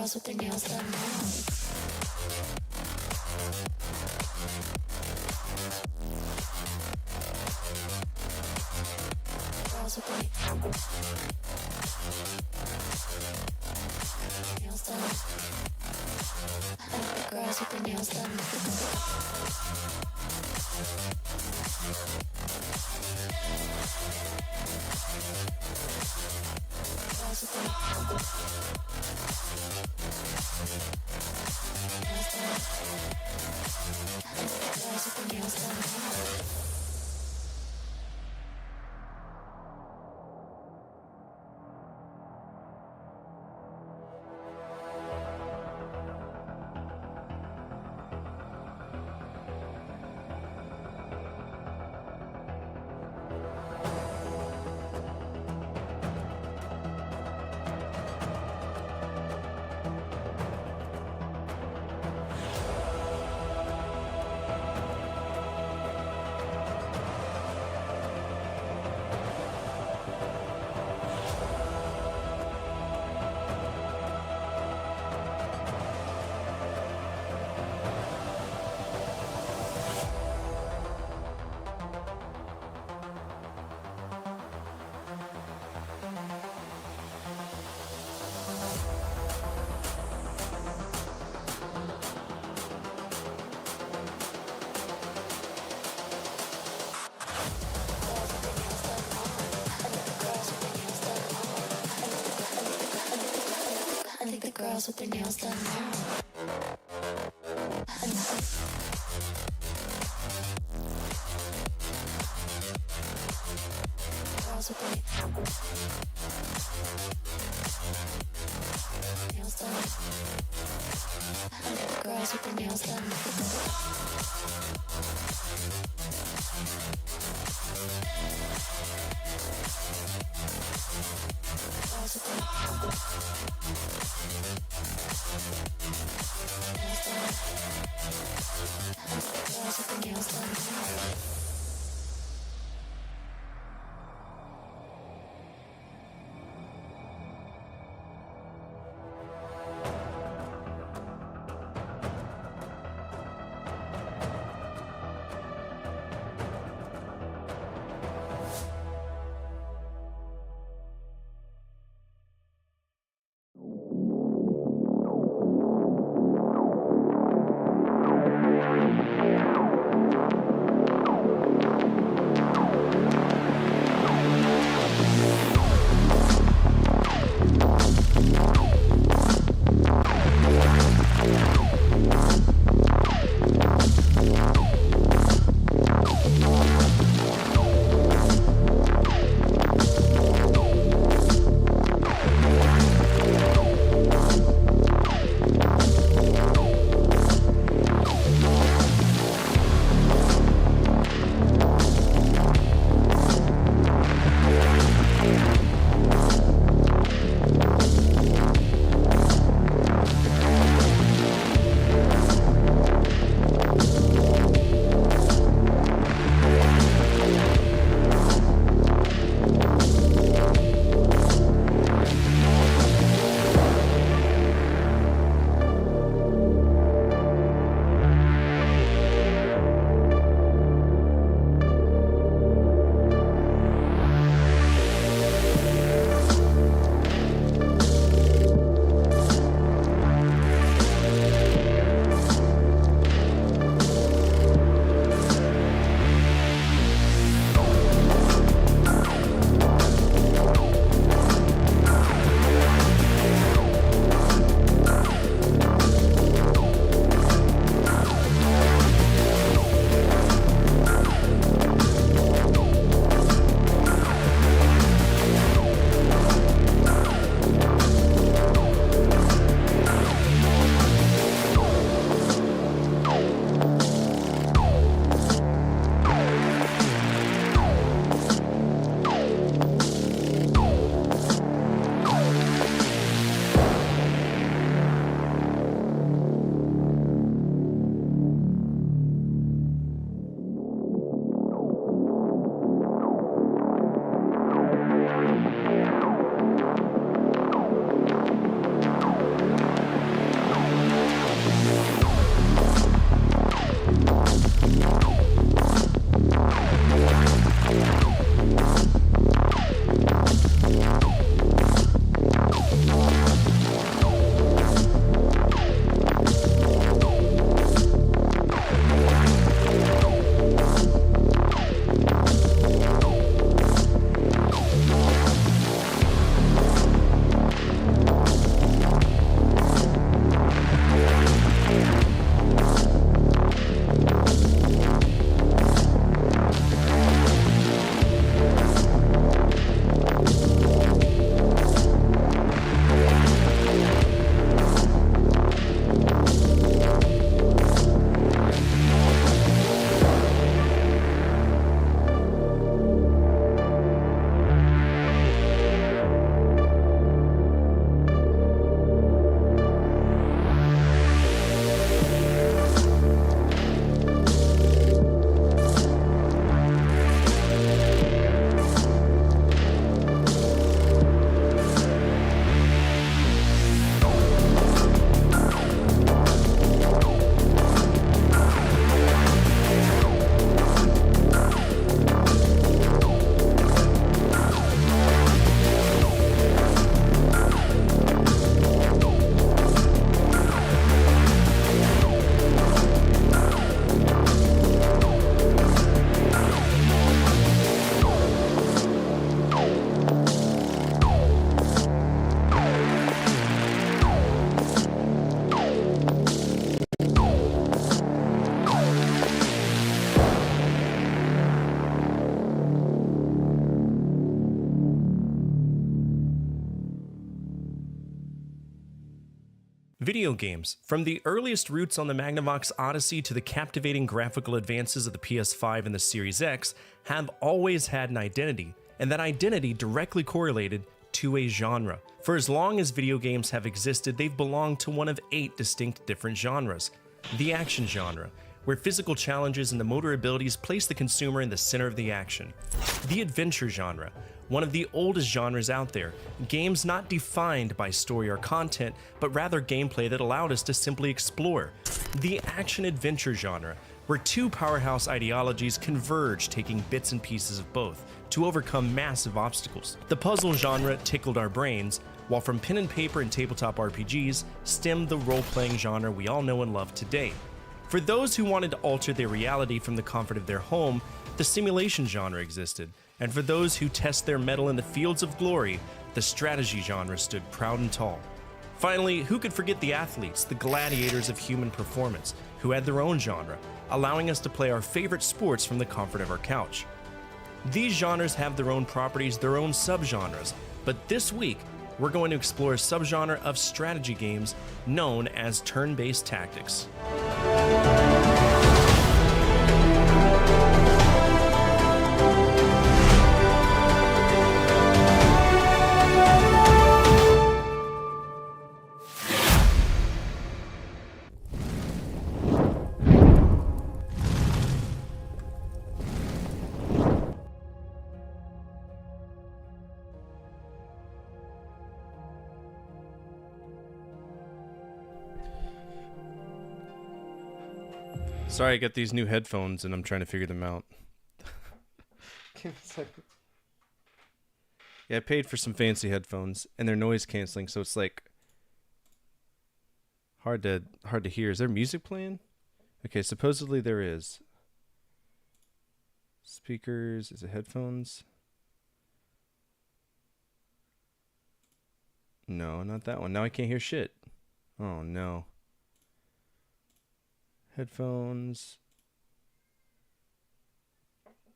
girls with their nails done now. Girls with their nails done. I like the girls with their nails done. Girls with their girls with their nails done. Girls with their nails done now. Girls with their nails done. Girls with their nails done. Girls with their girls with their nails done. Video games, from the earliest roots on the Magnavox Odyssey to the captivating graphical advances of the PS5 and the Series X, have always had an identity, and that identity directly correlated to a genre. For as long as video games have existed, they've belonged to one of 8 distinct different genres. The action genre, where physical challenges and the motor abilities place the consumer in the center of the action. The adventure genre, one of the oldest genres out there, games not defined by story or content, but rather gameplay that allowed us to simply explore. The action-adventure genre, where 2 powerhouse ideologies converge, taking bits and pieces of both to overcome massive obstacles. The puzzle genre tickled our brains, while from pen and paper and tabletop RPGs stemmed the role-playing genre we all know and love today. For those who wanted to alter their reality from the comfort of their home, the simulation genre existed, and for those who test their mettle in the fields of glory, the strategy genre stood proud and tall. Finally, who could forget the athletes, the gladiators of human performance, who had their own genre, allowing us to play our favorite sports from the comfort of our couch. These genres have their own properties, their own subgenres, but this week, we're going to explore a subgenre of strategy games known as turn-based tactics. Sorry, I got these new headphones and I'm trying to figure them out. Give me a second. Yeah, I paid for some fancy headphones and they're noise canceling, so it's like hard to hear. Is there music playing? Okay, supposedly there is. Speakers, is it headphones? No, not that one. Now I can't hear shit. Oh no. Headphones.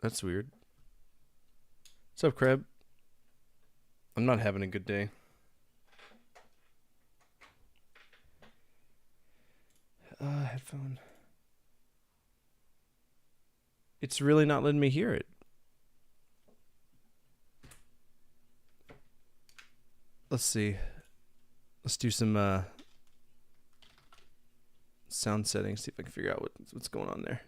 That's weird. What's up, Crab? I'm not having a good day. Headphone. It's really not letting me hear it. Let's see. Let's do some sound settings, see if I can figure out what's going on there.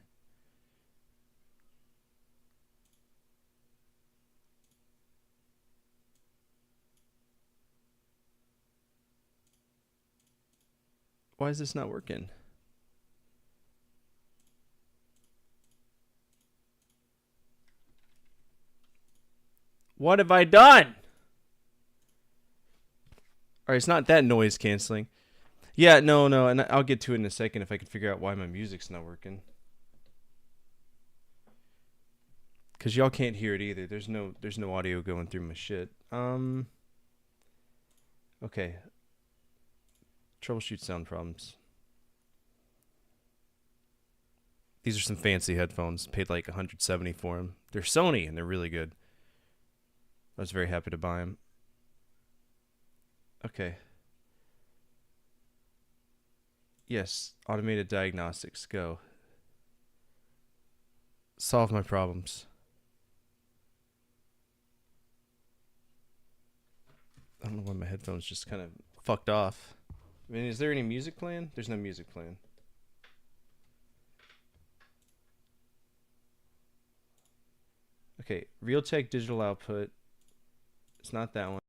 Why is this not working? What have I done? Alright, it's not that noise canceling. Yeah, no, and I'll get to it in a second if I can figure out why my music's not working. Cause y'all can't hear it either. There's no audio going through my shit. Okay. Troubleshoot sound problems. These are some fancy headphones. Paid like $170 for them. They're Sony and they're really good. I was very happy to buy them. Okay. Yes, automated diagnostics, go. Solve my problems. I don't know why my headphones just kind of fucked off. I mean, is there any music playing? There's no music playing. Okay, Realtek digital output. It's not that one.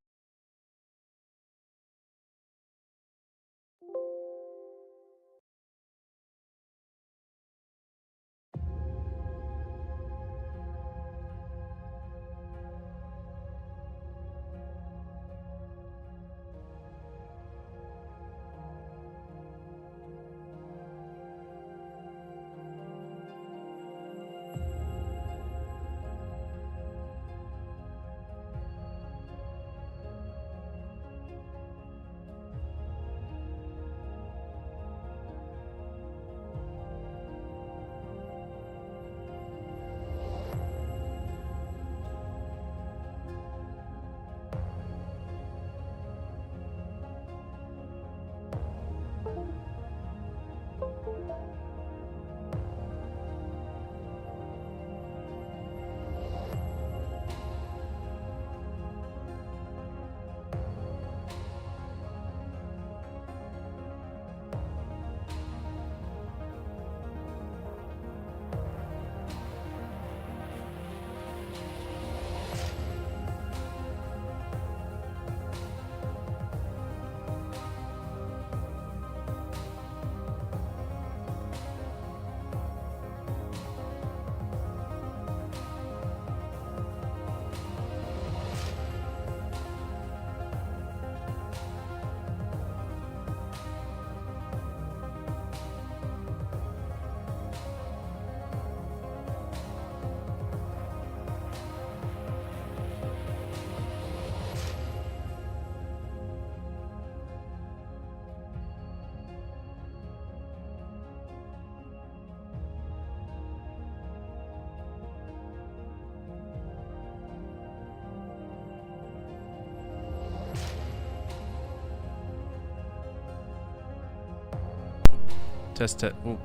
Test. Oh,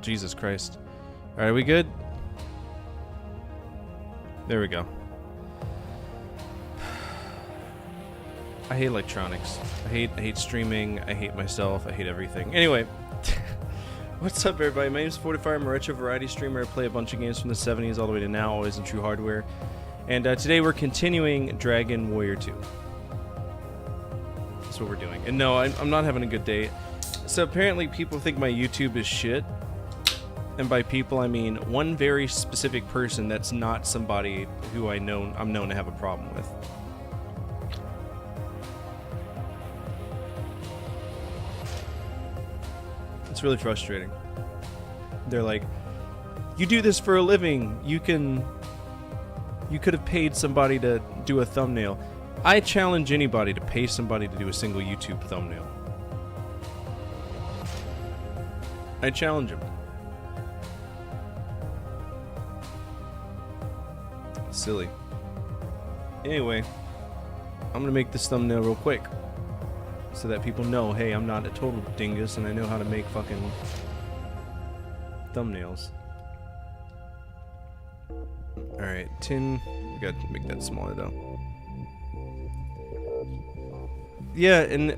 Jesus Christ. All right, are we good? There we go. I hate electronics. I hate streaming. I hate myself. I hate everything. Anyway, what's up, everybody? My name's Fortifire. I'm a retro variety streamer. I play a bunch of games from the 70s all the way to now, always in true hardware. And today we're continuing Dragon Warrior 2. That's what we're doing. And no, I'm not having a good day. So apparently people think my YouTube is shit. And by people, I mean one very specific person that's not somebody who I'm known to have a problem with. It's really frustrating. They're like, you do this for a living. You could have paid somebody to do a thumbnail. I challenge anybody to pay somebody to do a single YouTube thumbnail. I challenge them. Silly. Anyway, I'm gonna make this thumbnail real quick so that people know, hey, I'm not a total dingus and I know how to make fucking thumbnails. Alright, 10. We gotta make that smaller though. Yeah, and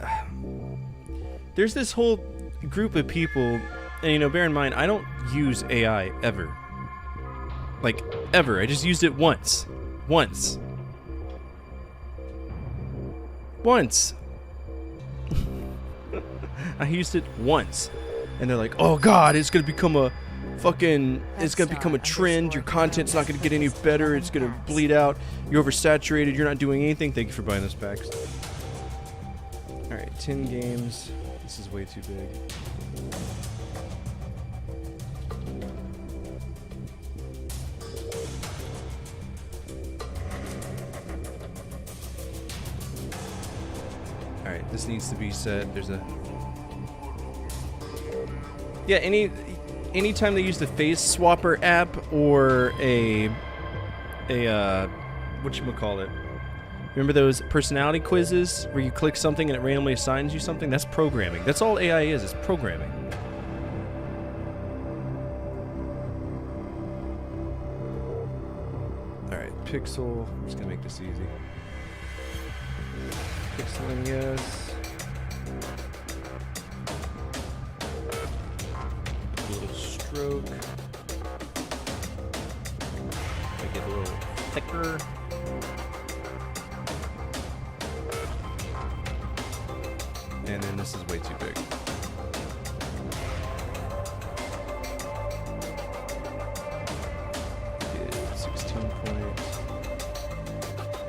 there's this whole group of people, and you know, bear in mind, I don't use AI ever. Like, ever. I just used it once. Once. I used it once. And they're like, oh god, it's gonna become a fucking... It's gonna become a trend. Your content's not gonna get any better. It's gonna bleed out. You're oversaturated. You're not doing anything. Thank you for buying those packs. Alright, 10 games. This is way too big. Alright, this needs to be set. There's a... Yeah, anytime they use the Face Swapper app or a whatchamacallit? Remember those personality quizzes where you click something and it randomly assigns you something? That's programming. That's all AI is, it's programming. Alright, Pixel. I'm just gonna make this easy. Pixeling, yes. A little stroke. Make it a little thicker. And then this is way too big. Yeah, 16 points.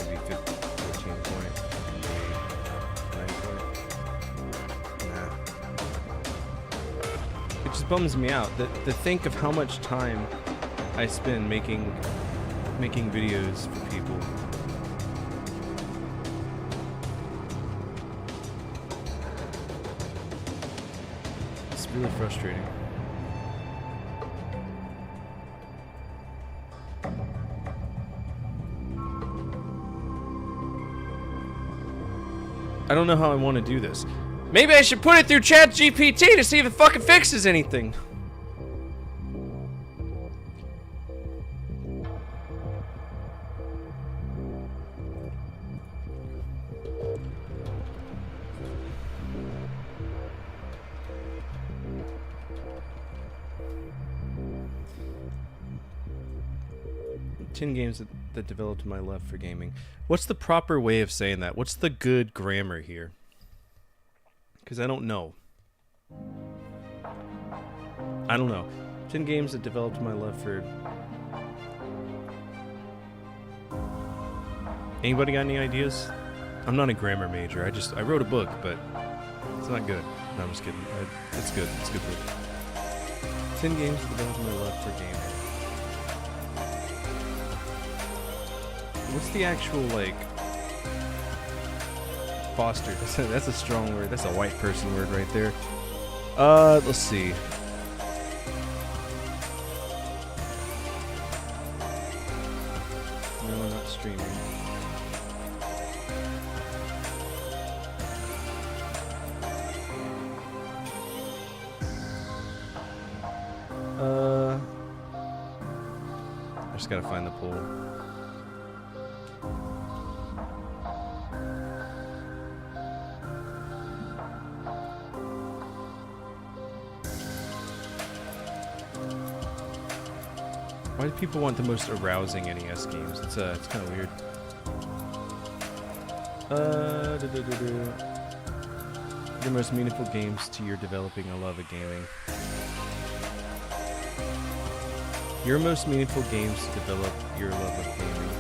Maybe 14 points. Maybe 9 points. Nah. It just bums me out to think of how much time I spend making videos for people. Really frustrating. I don't know how I want to do this. Maybe I should put it through ChatGPT to see if it fucking fixes anything. Games that developed my love for gaming. What's the proper way of saying that? What's the good grammar here? Because I don't know. I don't know. 10 games that developed my love for... Anybody got any ideas? I'm not a grammar major. I wrote a book, but it's not good. No, I'm just kidding. It's good. It's a good book. 10 games that developed my love for gaming. What's the actual, like, foster? That's a strong word. That's a white person word right there. Let's see. No, not streaming. just gotta find the poll. Why do people want the most arousing NES games? It's kind of weird. The most meaningful games to your developing a love of gaming. Your most meaningful games to develop your love of gaming.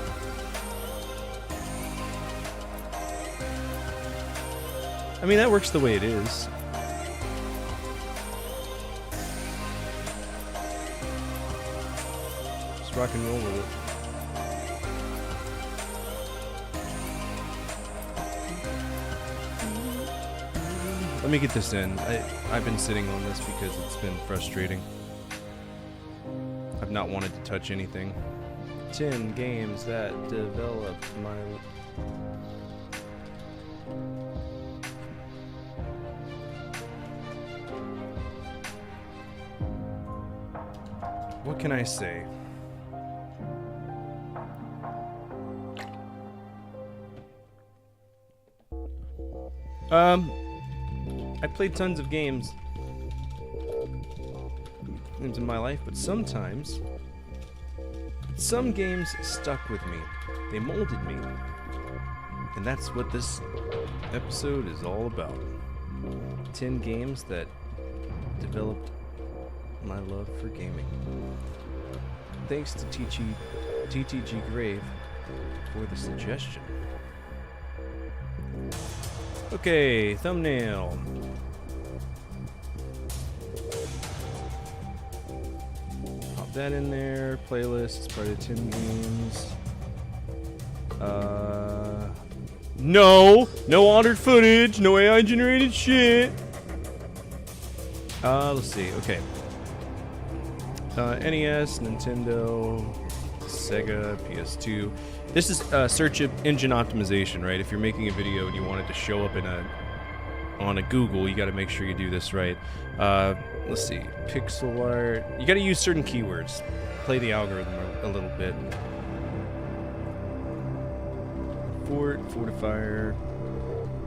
I mean, that works the way it is. Just rock and roll with it. Let me get this in. I've been sitting on this because it's been frustrating. I've not wanted to touch anything. 10 games that developed my... What can I say? I played tons of games in my life, but sometimes some games stuck with me. They molded me. And that's what this episode is all about. 10 games that developed my love for gaming. Thanks to TTG Grave for the suggestion. Okay, thumbnail. Pop that in there. Playlist. It's part of 10 games. No altered footage. No AI generated shit. Let's see. Okay. NES, Nintendo, Sega, PS2. This is search engine optimization, right? If you're making a video and you want it to show up on a Google, you got to make sure you do this right. Let's see, pixel art. You got to use certain keywords. Play the algorithm a little bit. Fortifier,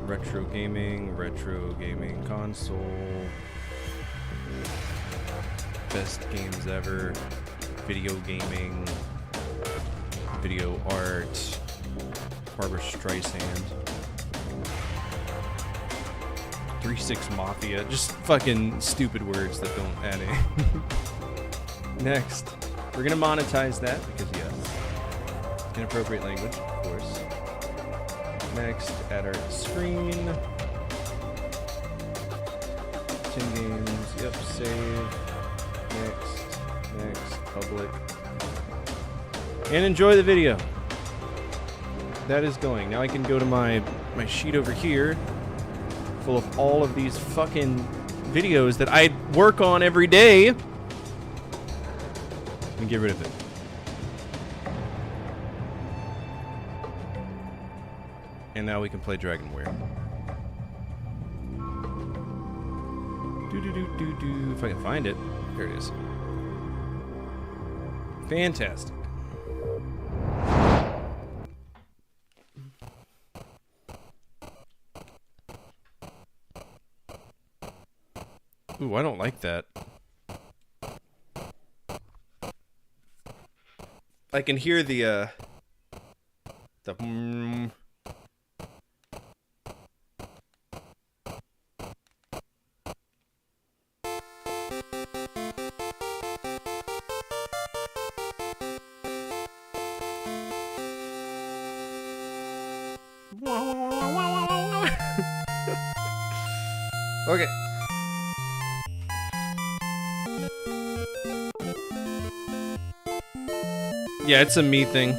retro gaming console, best games ever, video gaming, video art, Barbara Streisand, 3-6 Mafia, just fucking stupid words that don't add in. Next, we're gonna monetize that because yes, inappropriate language, of course. Next, add our screen. 10 games, yep, save. Next, public. And enjoy the video. That is going. Now I can go to my sheet over here, full of all of these fucking videos that I work on every day. And get rid of it. And now we can play Dragonware. Do. If I can find it. Here it is. Fantastic. Ooh, I don't like that. I can hear the Okay. Yeah, it's a me thing.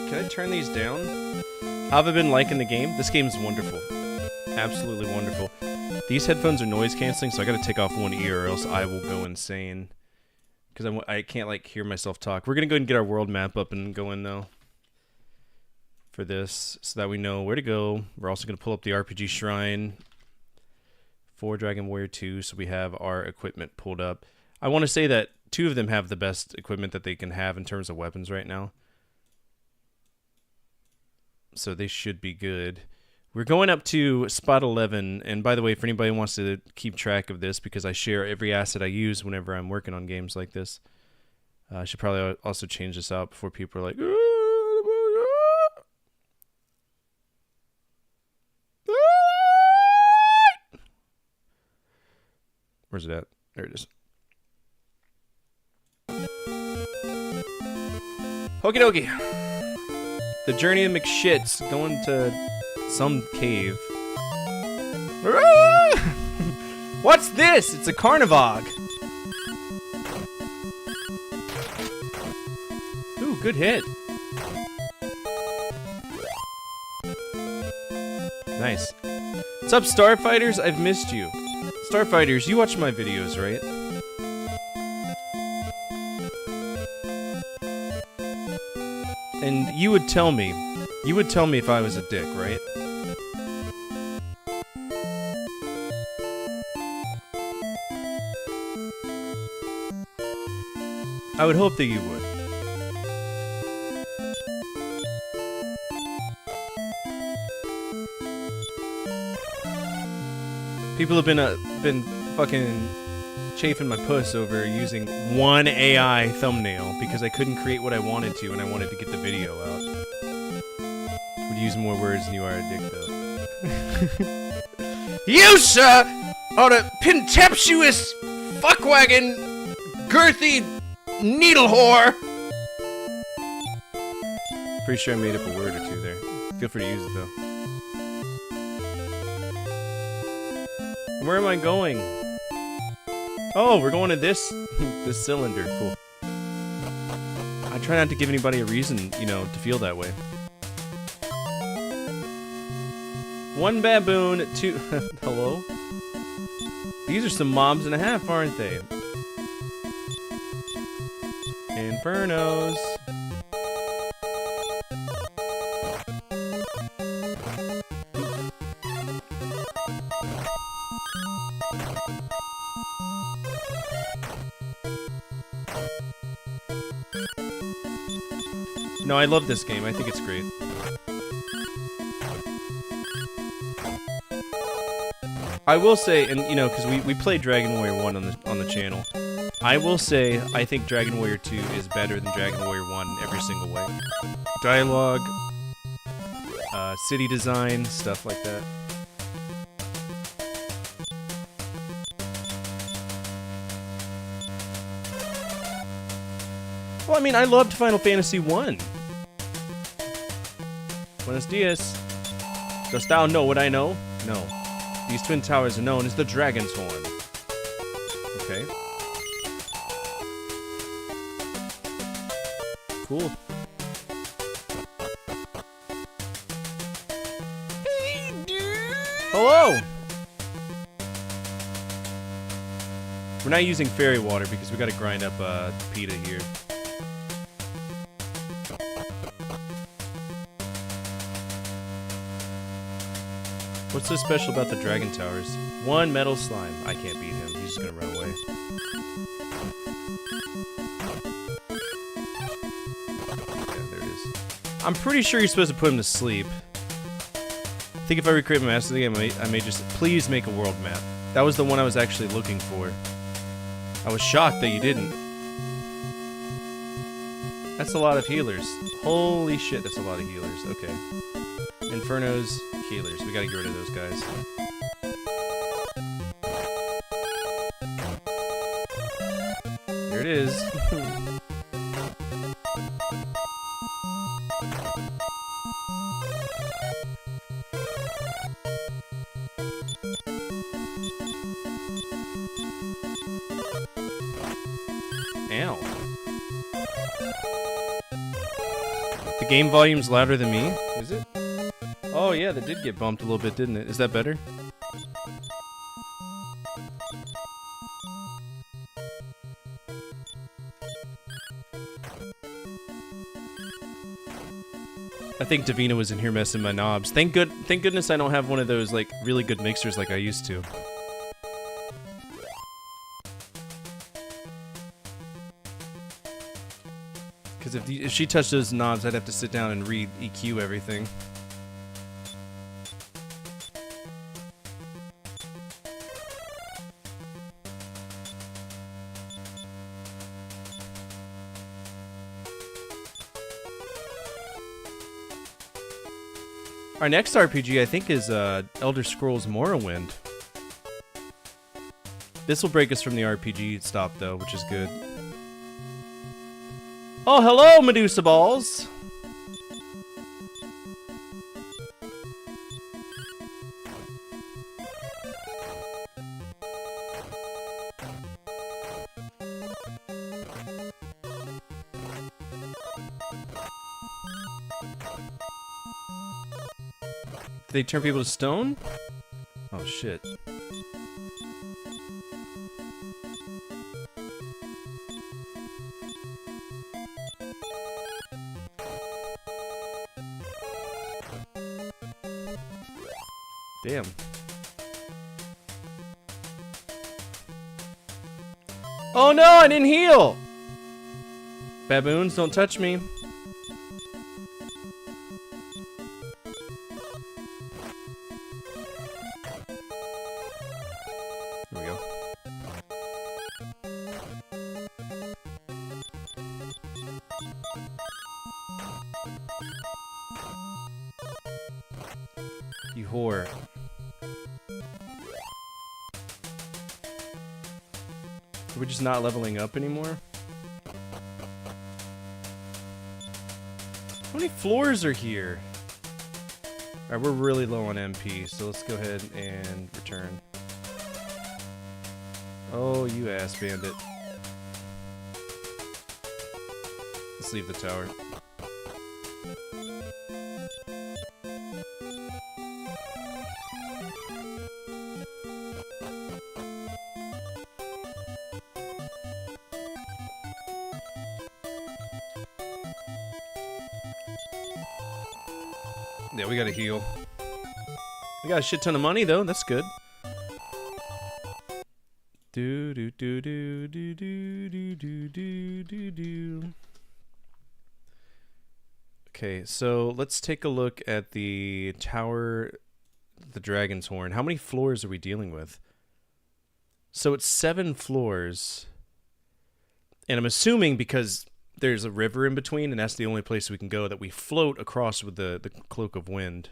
Can I turn these down? How have I been liking the game? This game is wonderful. Absolutely wonderful. These headphones are noise canceling, so I gotta take off one ear or else I will go insane. Because I can't, like, hear myself talk. We're gonna go ahead and get our world map up and go in, though. For this, so that we know where to go. We're also gonna pull up the RPG Shrine for Dragon Warrior 2, so we have our equipment pulled up. I want to say that 2 of them have the best equipment that they can have in terms of weapons right now. So they should be good. We're going up to spot 11, and by the way, for anybody who wants to keep track of this, because I share every asset I use whenever I'm working on games like this, I should probably also change this out before people are like, where's it at? There it is. Okie dokie. The Journey of McShits, going to some cave. What's this? It's a Carnivog. Ooh, good hit. Nice. What's up, Starfighters? I've missed you. Starfighters, you watch my videos, right? And you would tell me if I was a dick, right? I would hope that you would. People have been fucking chafing my puss over using one AI thumbnail because I couldn't create what I wanted to and I wanted to get the video out. Would use more words than you are a dick, though. You, sir, are a contemptuous fuckwagon, girthy needle whore. Pretty sure I made up a word or two there. Feel free to use it, though. Where am I going? Oh, we're going to this this cylinder. Cool. I try not to give anybody a reason, you know, to feel that way. 1 baboon, 2... Hello? These are some mobs and a half, aren't they? Infernos. No, I love this game. I think it's great. I will say, and you know, because we played Dragon Warrior 1 on the channel. I will say, I think Dragon Warrior 2 is better than Dragon Warrior 1 in every single way. Dialogue, city design, stuff like that. Well, I mean, I loved Final Fantasy 1. Buenos dias. Dost thou know what I know? No. These twin towers are known as the Dragon's Horn. Okay. Cool. Hello! We're not using fairy water because we gotta grind up PETA here. What's so special about the Dragon Towers? 1 metal slime. I can't beat him. He's just gonna run away. Yeah, there it is. I'm pretty sure you're supposed to put him to sleep. I think if I recreate my master game, I may just... Please make a world map. That was the one I was actually looking for. I was shocked that you didn't. That's a lot of healers. Holy shit, that's a lot of healers. Okay. Infernos, healers. We gotta get rid of those guys. There it is. Ow. The game volume's louder than me? Is it? Oh yeah, that did get bumped a little bit, didn't it? Is that better? I think Davina was in here messing my knobs. Thank goodness I don't have one of those like really good mixers like I used to. Because if she touched those knobs, I'd have to sit down and re-EQ everything. Our next RPG, I think, is Elder Scrolls Morrowind. This will break us from the RPG stop, though, which is good. Oh, hello, Medusa Balls! Did they turn people to stone? Oh, shit. Damn. Oh no, I didn't heal! Baboons, don't touch me. There we go. You whore. Are we just not leveling up anymore? How many floors are here? Alright, we're really low on MP, so let's go ahead and return. Oh, you ass bandit. Let's leave the tower. Yeah, we gotta heal. We got a shit ton of money though, that's good. Do do do do do do do do do do do. Okay, so let's take a look at the tower, the Dragon's Horn. How many floors are we dealing with? So it's 7 floors. And I'm assuming because there's a river in between, and that's the only place we can go, that we float across with the Cloak of Wind.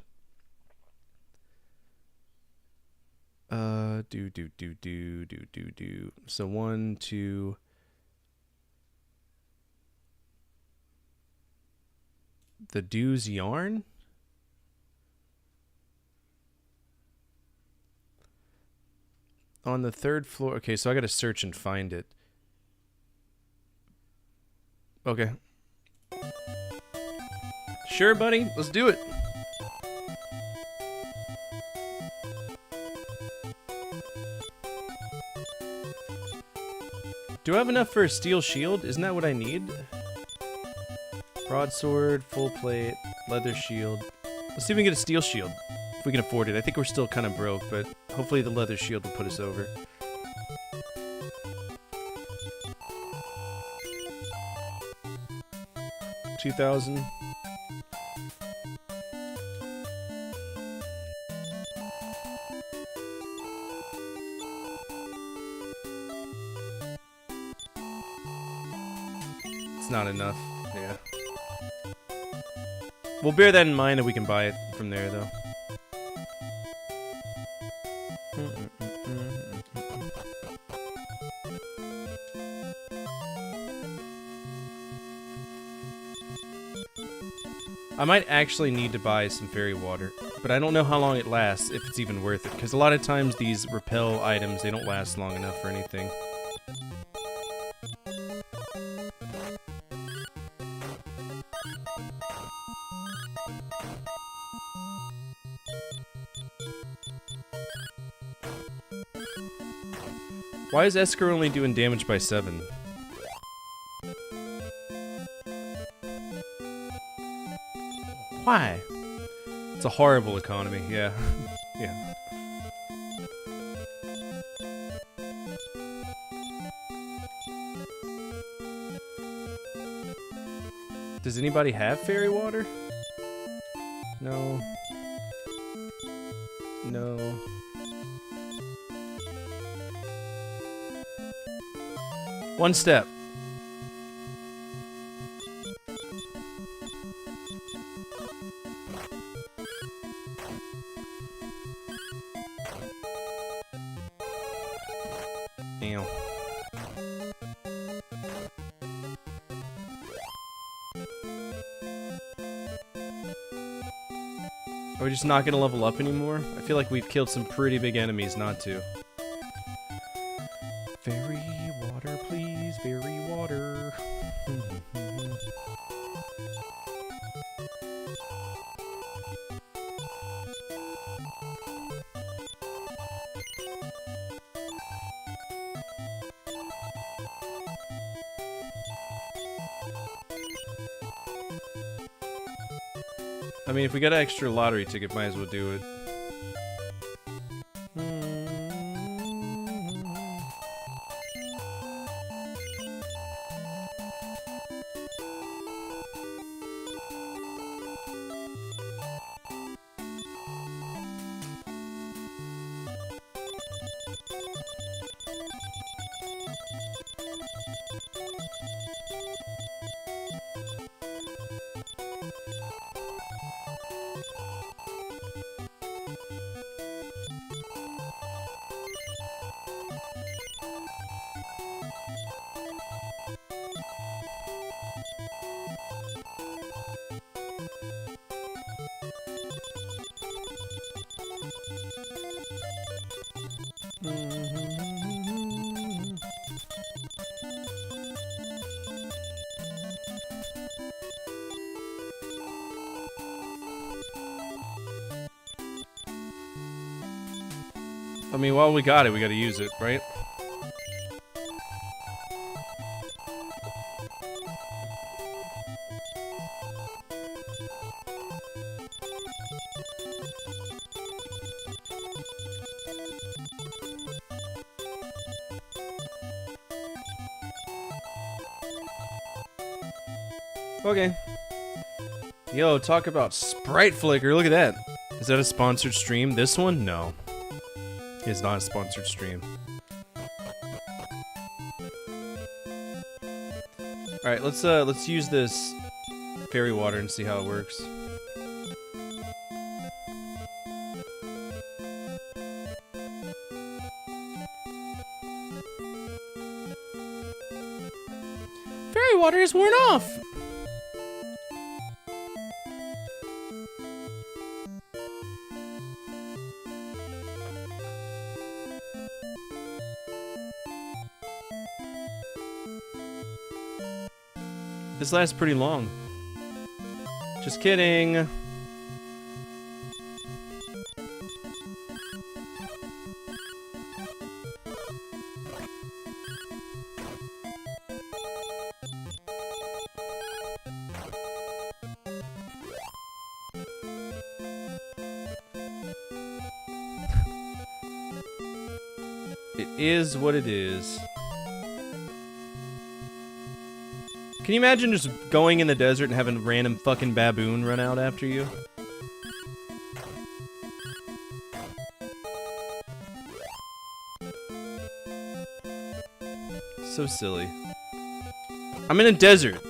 Do. So 1, 2. The Dew's Yarn? On the 3rd floor. Okay, so I gotta search and find it. Okay. Sure, buddy. Let's do it. Do I have enough for a steel shield? Isn't that what I need? Broadsword, full plate, leather shield. Let's see if we can get a steel shield. If we can afford it. I think we're still kind of broke, but hopefully the leather shield will put us over. $2,000. It's not enough. Yeah. We'll bear that in mind and we can buy it from there, though. I might actually need to buy some fairy water, but I don't know how long it lasts, if it's even worth it, because a lot of times these repel items, they don't last long enough for anything. Why is Esker only doing damage by 7? Why? It's a horrible economy, yeah. Yeah. Does anybody have fairy water? No. No. One step. Damn. Are we just not gonna level up anymore? I feel like we've killed some pretty big enemies not to. Fairy water, please, fairy water. I mean, if we got an extra lottery ticket, might as well do it. I mean, while we got it, we gotta use it, right? Okay. Yo, talk about Sprite Flicker. Look at that. Is that a sponsored stream? This one? No. It's not a sponsored stream. Alright, let's use this fairy water and see how it works. Fairy water is worn off! This lasts pretty long. Just kidding. It is what it is. Can you imagine just going in the desert and having a random fucking baboon run out after you? So silly. I'm in a desert.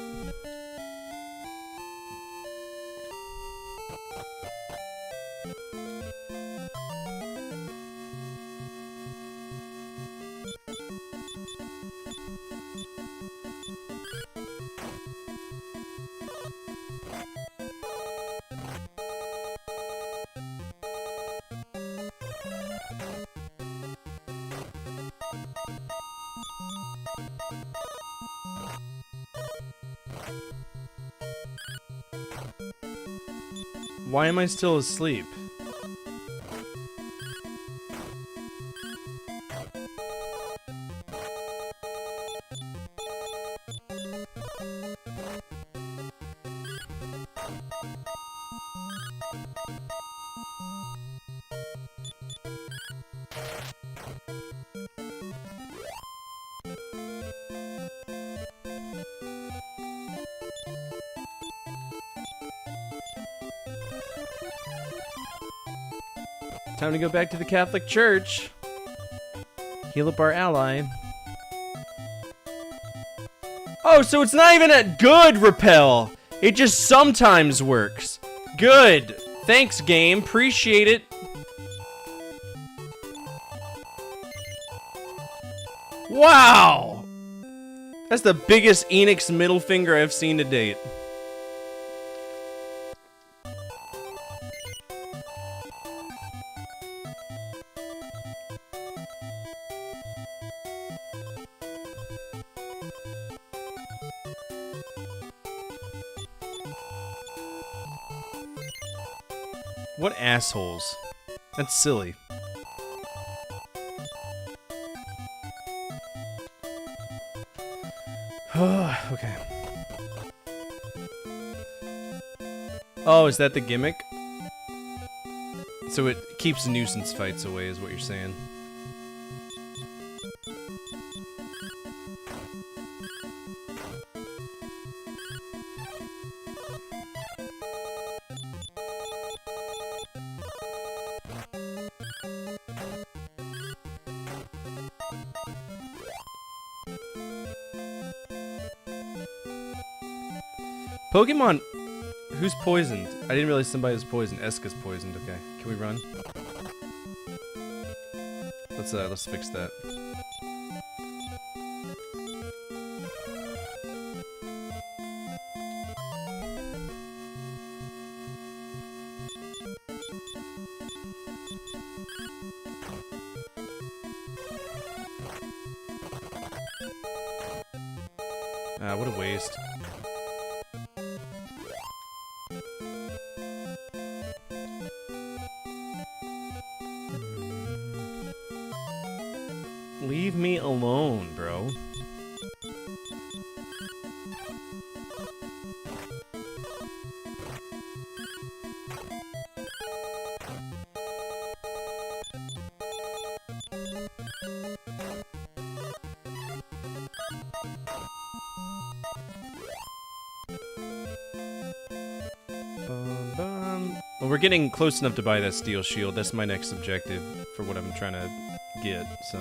Why am I still asleep? Time to go back to the Catholic Church. Heal up our ally. Oh, so it's not even a good repel. It just sometimes works. Good. Thanks, game. Appreciate it. Wow. That's the biggest Enix middle finger I've seen to date. What assholes. That's silly. Okay. Oh, is that the gimmick? So it keeps nuisance fights away, is what you're saying. Pokemon, who's poisoned? I didn't realize somebody was poisoned. Eska's poisoned. Okay, can we run? Let's fix that. What a waste. Leave me alone, bro. Well, we're getting close enough to buy that steel shield. That's my next objective for what I'm trying to get, so.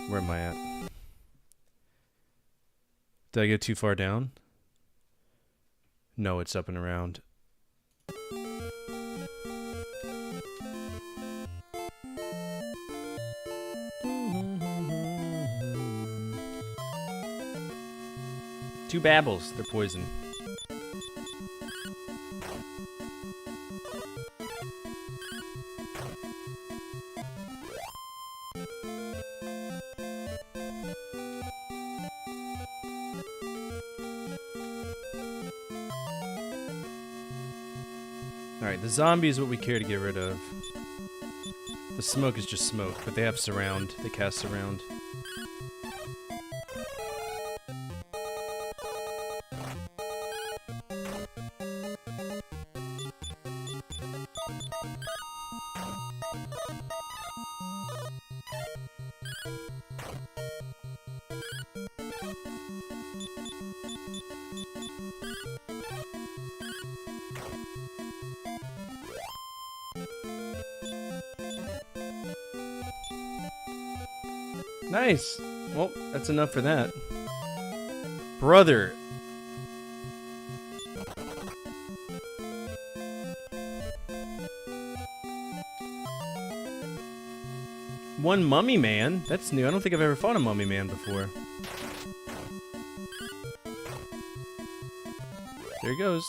Where am I at? Did I get too far down? No, it's up and around. Two babbles, they're poison. Alright, the zombie is what we care to get rid of. The smoke is just smoke, but they have surround. They cast surround. Nice. Well, that's enough for that. Brother. One mummy man? That's new. I don't think I've ever fought a mummy man before. There he goes.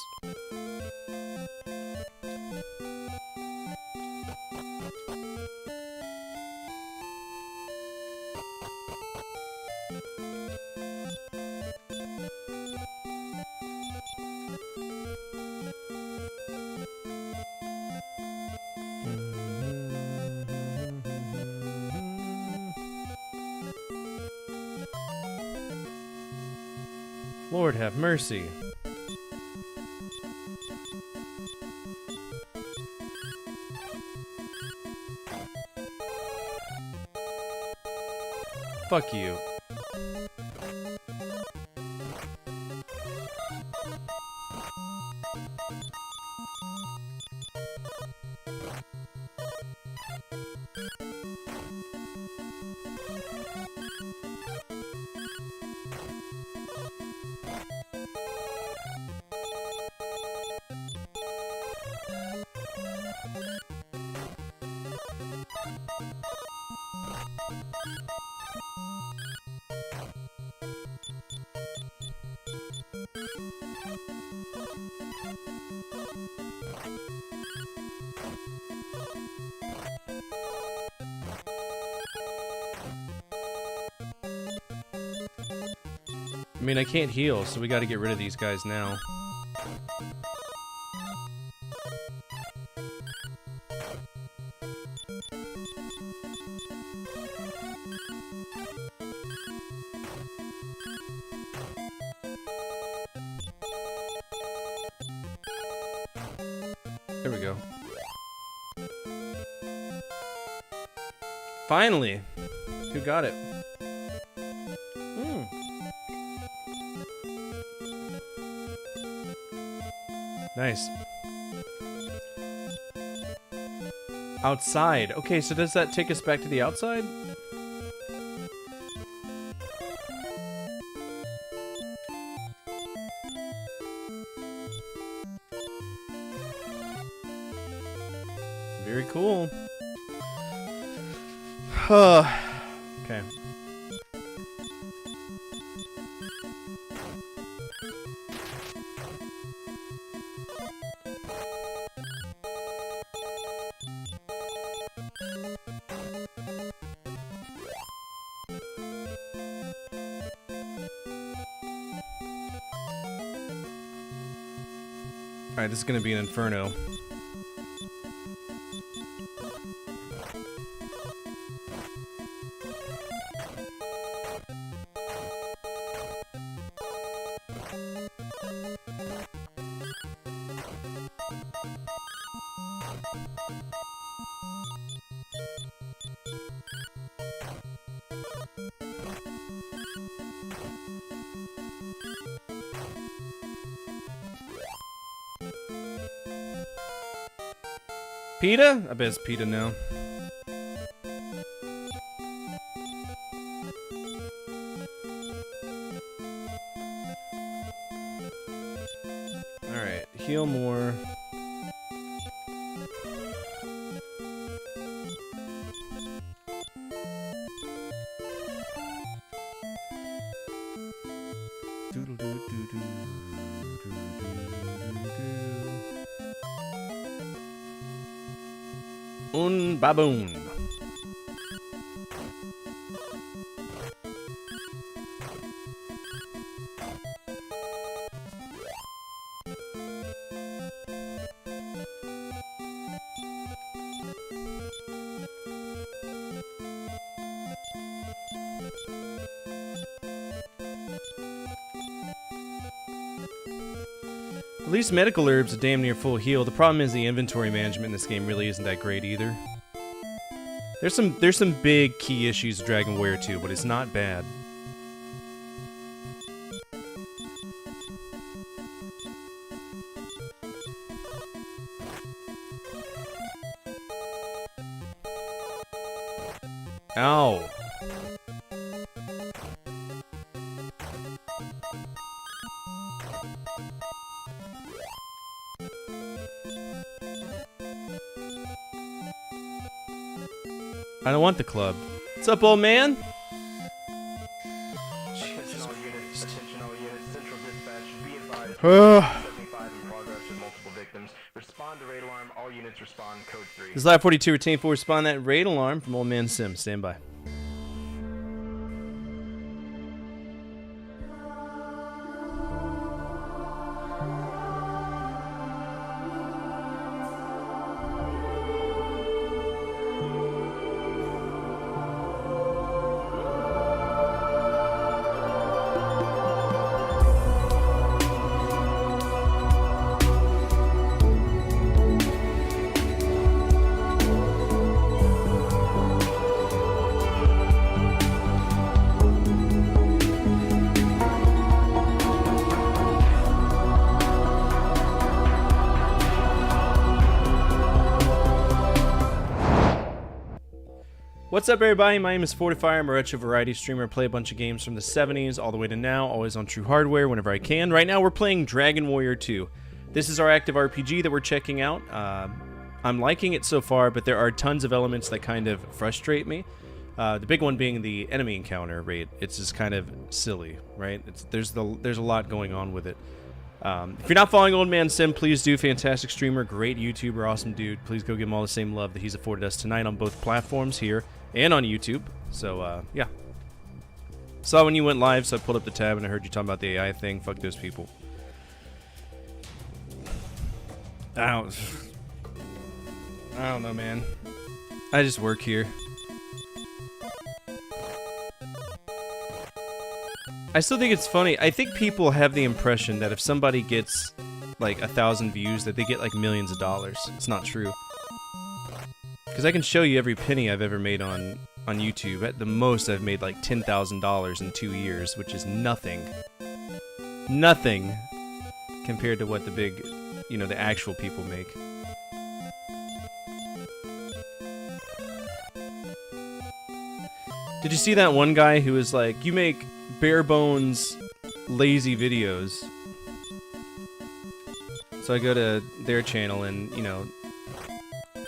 Lord have mercy. Fuck you. I mean, I can't heal, so we gotta get rid of these guys now. There we go. Finally! Who got it? Nice. Outside. Okay, so does that take us back to the outside? Very cool. Okay. Alright, this is gonna be an inferno. PETA? I bet it's PETA now. Alright, heal more. Un baboon. At least medical herbs are damn near full heal. The problem is the inventory management in this game really isn't that great either. There's some big key issues with Dragon Warrior 2, but it's not bad. Ow. I don't want the club. What's up, old man? This is Lab 42, retain 4, respond that raid alarm from Old Man Sim. Stand by. What's up, everybody? My name is Fortifier. I'm a retro variety streamer. I play a bunch of games from the 70s all the way to now, always on True Hardware whenever I can. Right now, we're playing Dragon Warrior 2. This is our active RPG that we're checking out. I'm liking it so far, but there are tons of elements that kind of frustrate me. The big one being the enemy encounter rate. It's just kind of silly, right? There's a lot going on with it. If you're not following Old Man Sim, please do. Fantastic streamer, great YouTuber, awesome dude. Please go give him all the same love that he's afforded us tonight on both platforms here and on YouTube. So, yeah. Saw when you went live, so I pulled up the tab and I heard you talking about the AI thing. Fuck those people. I don't know, man. I just work here. I still think it's funny. I think people have the impression that if somebody gets like 1,000 views, that they get like millions of dollars. It's not true. Because I can show you every penny I've ever made on YouTube. At the most, I've made like $10,000 in 2 years, which is nothing. Nothing compared to what the big, you know, the actual people make. Did you see that one guy who was like, you make bare bones, lazy videos? So I go to their channel and, you know,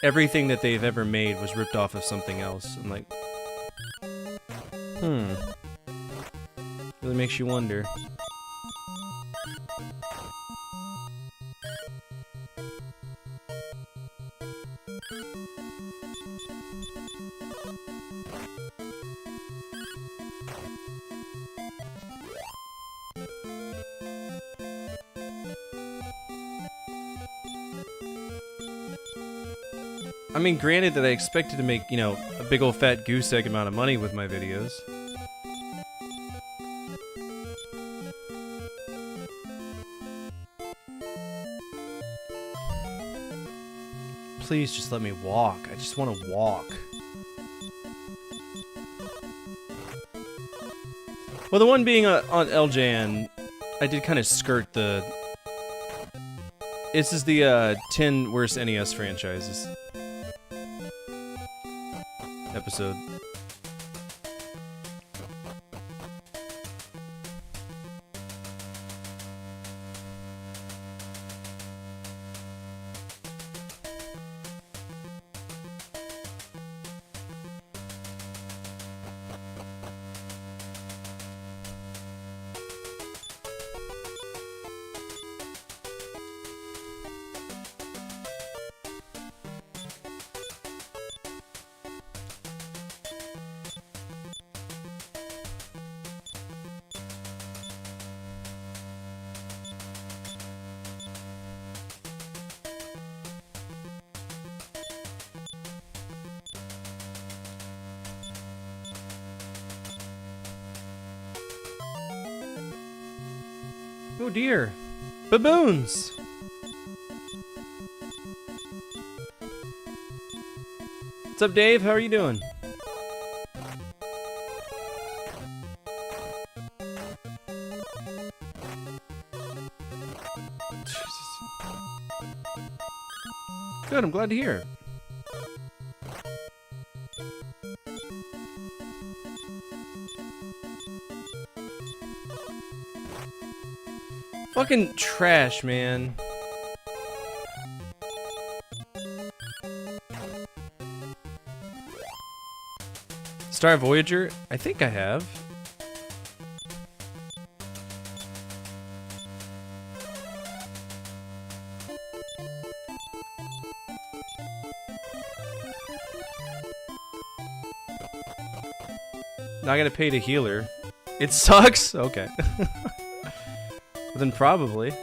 everything that they've ever made was ripped off of something else. I'm like, really makes you wonder. I mean, granted that I expected to make, you know, a big old fat goose egg amount of money with my videos. Please just let me walk. I just want to walk. Well, the one being on LJN, I did kind of skirt the... This is the 10 worst NES franchises episode. Oh dear. Baboons! What's up, Dave? How are you doing? Jesus. Good, I'm glad to hear it. Fucking trash, man. Star Voyager? I think I have. Now I gotta pay to healer. It sucks? Okay. Then probably.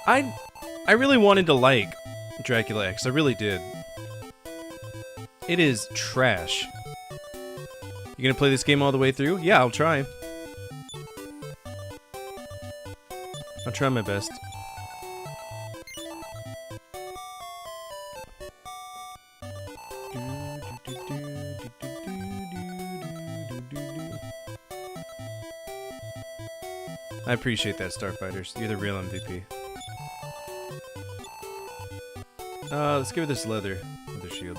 I really wanted to like Dracula X. I really did. It is trash. You gonna play this game all the way through? Yeah, I'll try. I'll try my best. I appreciate that, Starfighters. You're the real MVP. Let's give her this leather shield.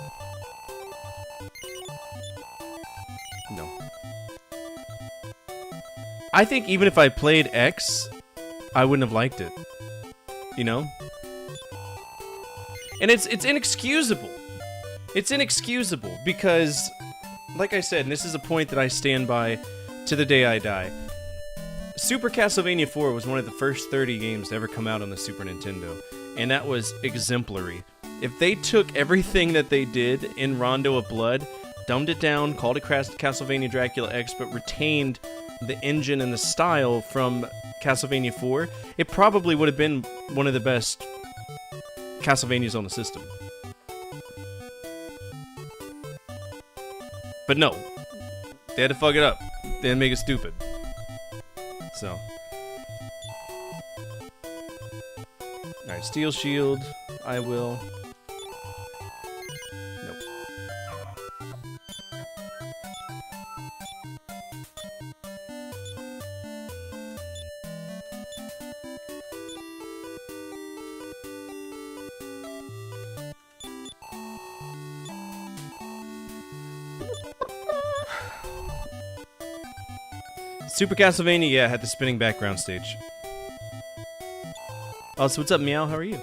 No. I think even if I played X, I wouldn't have liked it. You know? And it's inexcusable. It's inexcusable because, like I said, and this is a point that I stand by to the day I die, Super Castlevania 4 was one of the first 30 games to ever come out on the Super Nintendo, and that was exemplary. If they took everything that they did in Rondo of Blood, dumbed it down, called it Castlevania Dracula X, but retained the engine and the style from Castlevania 4, it probably would have been one of the best Castlevanias on the system. But no, they had to fuck it up. They had to make it stupid. So. Alright, Steel Shield. I will. Nope. Super Castlevania, yeah, had the spinning background stage. Oh, so what's up, Meow? How are you?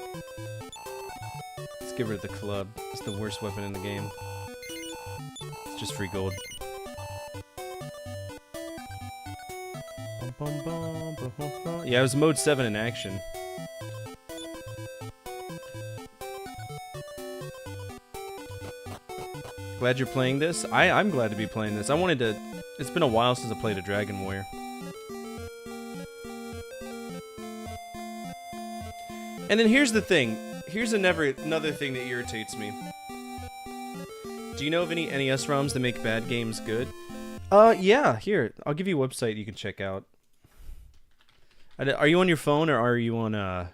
Let's give her the club. It's the worst weapon in the game. It's just free gold. Yeah, it was mode 7 in action. Glad you're playing this. I'm glad to be playing this. I wanted to... It's been a while since I played a Dragon Warrior. And then here's the thing. Here's another thing that irritates me. Do you know of any NES ROMs that make bad games good? Yeah. Here, I'll give you a website you can check out. Are you on your phone or are you on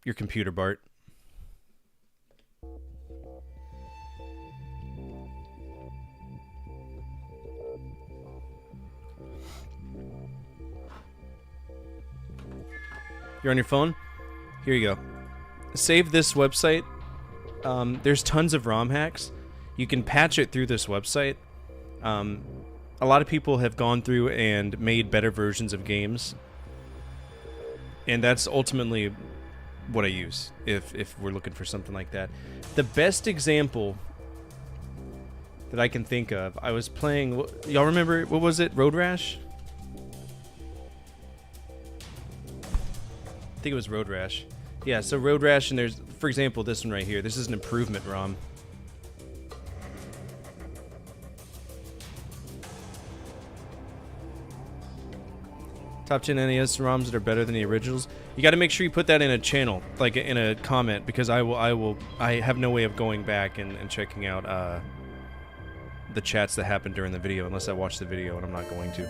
your computer, Bart? You're on your phone? Here you go. Save this website. There's tons of ROM hacks. You can patch it through this website. A lot of people have gone through and made better versions of games. And that's ultimately what I use if we're looking for something like that. The best example that I can think of, I was playing... Y'all remember, what was it? Road Rash? I think it was Road Rash. Yeah, so Road Rash, and there's, for example, this one right here. This is an improvement ROM. Top 10 NES ROMs that are better than the originals. You got to make sure you put that in a channel, like in a comment, because I have no way of going back and checking out the chats that happened during the video unless I watch the video, and I'm not going to.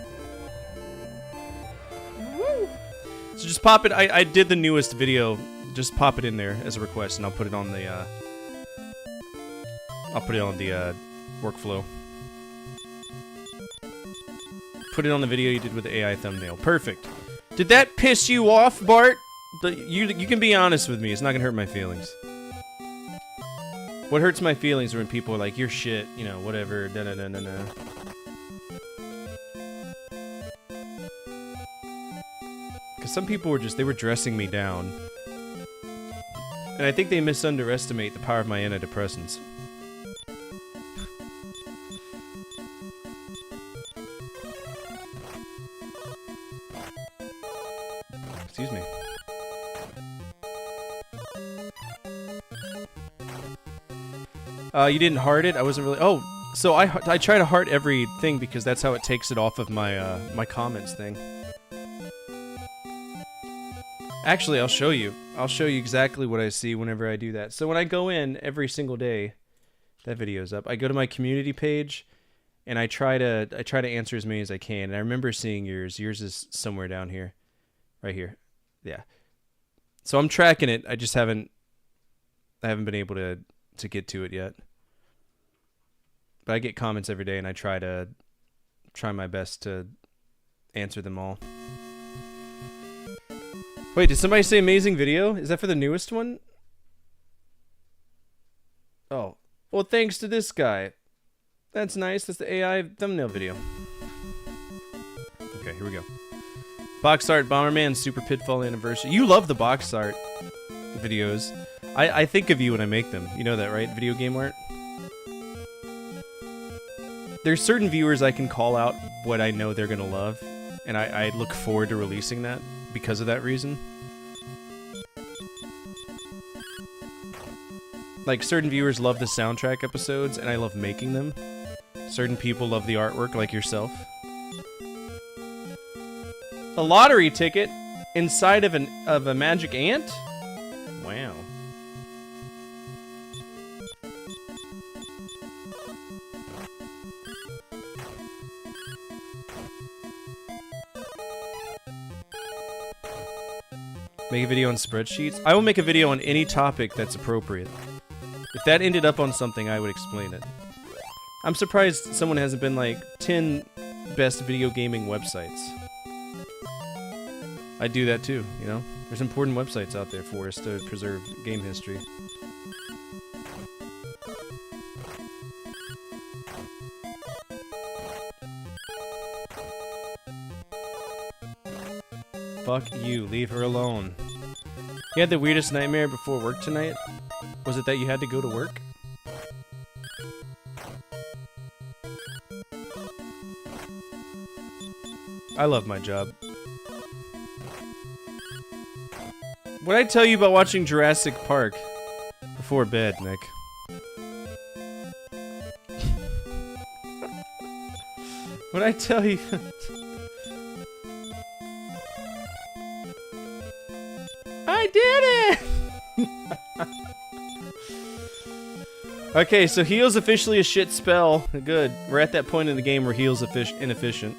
So just pop it. I did the newest video. Just pop it in there as a request, and I'll put it on the. Workflow. Put it on the video you did with the AI thumbnail. Perfect. Did that piss you off, Bart? You can be honest with me. It's not gonna hurt my feelings. What hurts my feelings are when people are like, "You're shit," you know, whatever. Da da da da da. Some people were they were dressing me down. And I think they misunderestimate the power of my antidepressants. Excuse me. You didn't heart it? I wasn't really... Oh, so I try to heart everything because that's how it takes it off of my, my comments thing. Actually, I'll show you. I'll show you exactly what I see whenever I do that. So when I go in every single day, that video's up. I go to my community page, and I try to answer as many as I can. And I remember seeing yours. Yours is somewhere down here, right here. Yeah. So I'm tracking it. I just haven't I haven't been able to get to it yet. But I get comments every day, and I try my best to answer them all. Wait, did somebody say amazing video? Is that for the newest one? Oh. Well, thanks to this guy. That's nice. That's the AI thumbnail video. Okay, here we go. Box art, Bomberman, Super Pitfall Anniversary. You love the box art videos. I think of you when I make them. You know that, right? Video game art. There's certain viewers I can call out what I know they're gonna love, and I look forward to releasing that because of that reason. Like, certain viewers love the soundtrack episodes, and I love making them. Certain people love the artwork, like yourself. A lottery ticket inside of a magic ant? Wow. Make a video on spreadsheets? I will make a video on any topic that's appropriate. If that ended up on something, I would explain it. I'm surprised someone hasn't been like 10 best video gaming websites. I do that too, you know? There's important websites out there for us to preserve game history. Fuck you, leave her alone. You had the weirdest nightmare before work tonight? Was it that you had to go to work? I love my job. What'd I tell you about watching Jurassic Park before bed, Nick? What'd I tell you? I did it! Okay, so heal's officially a shit spell. Good. We're at that point in the game where heal's inefficient.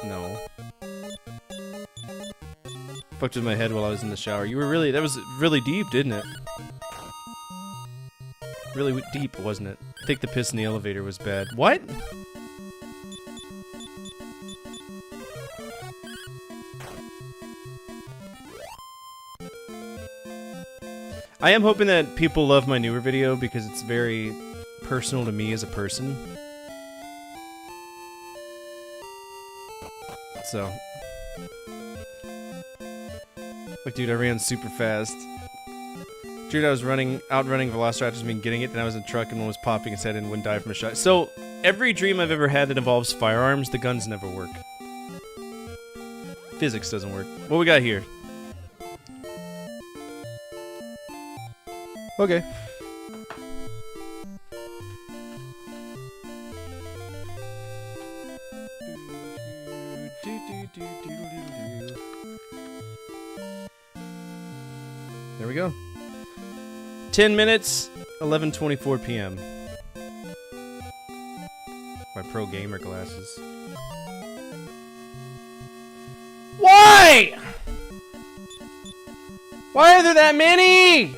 No. Fucked with my head while I was in the shower. You were really... That was really deep, didn't it? Really deep, wasn't it? I think the piss in the elevator was bad. What? I am hoping that people love my newer video because it's very personal to me as a person. So. Look, dude, I ran super fast. Dude, I was outrunning Velociraptors and getting it, then I was in a truck and one was popping his head and wouldn't die from a shot. So, every dream I've ever had that involves firearms, the guns never work. Physics doesn't work. What we got here? Okay. There we go. 10 minutes, 11:24 p.m. My pro gamer glasses. Why? Why are there that many?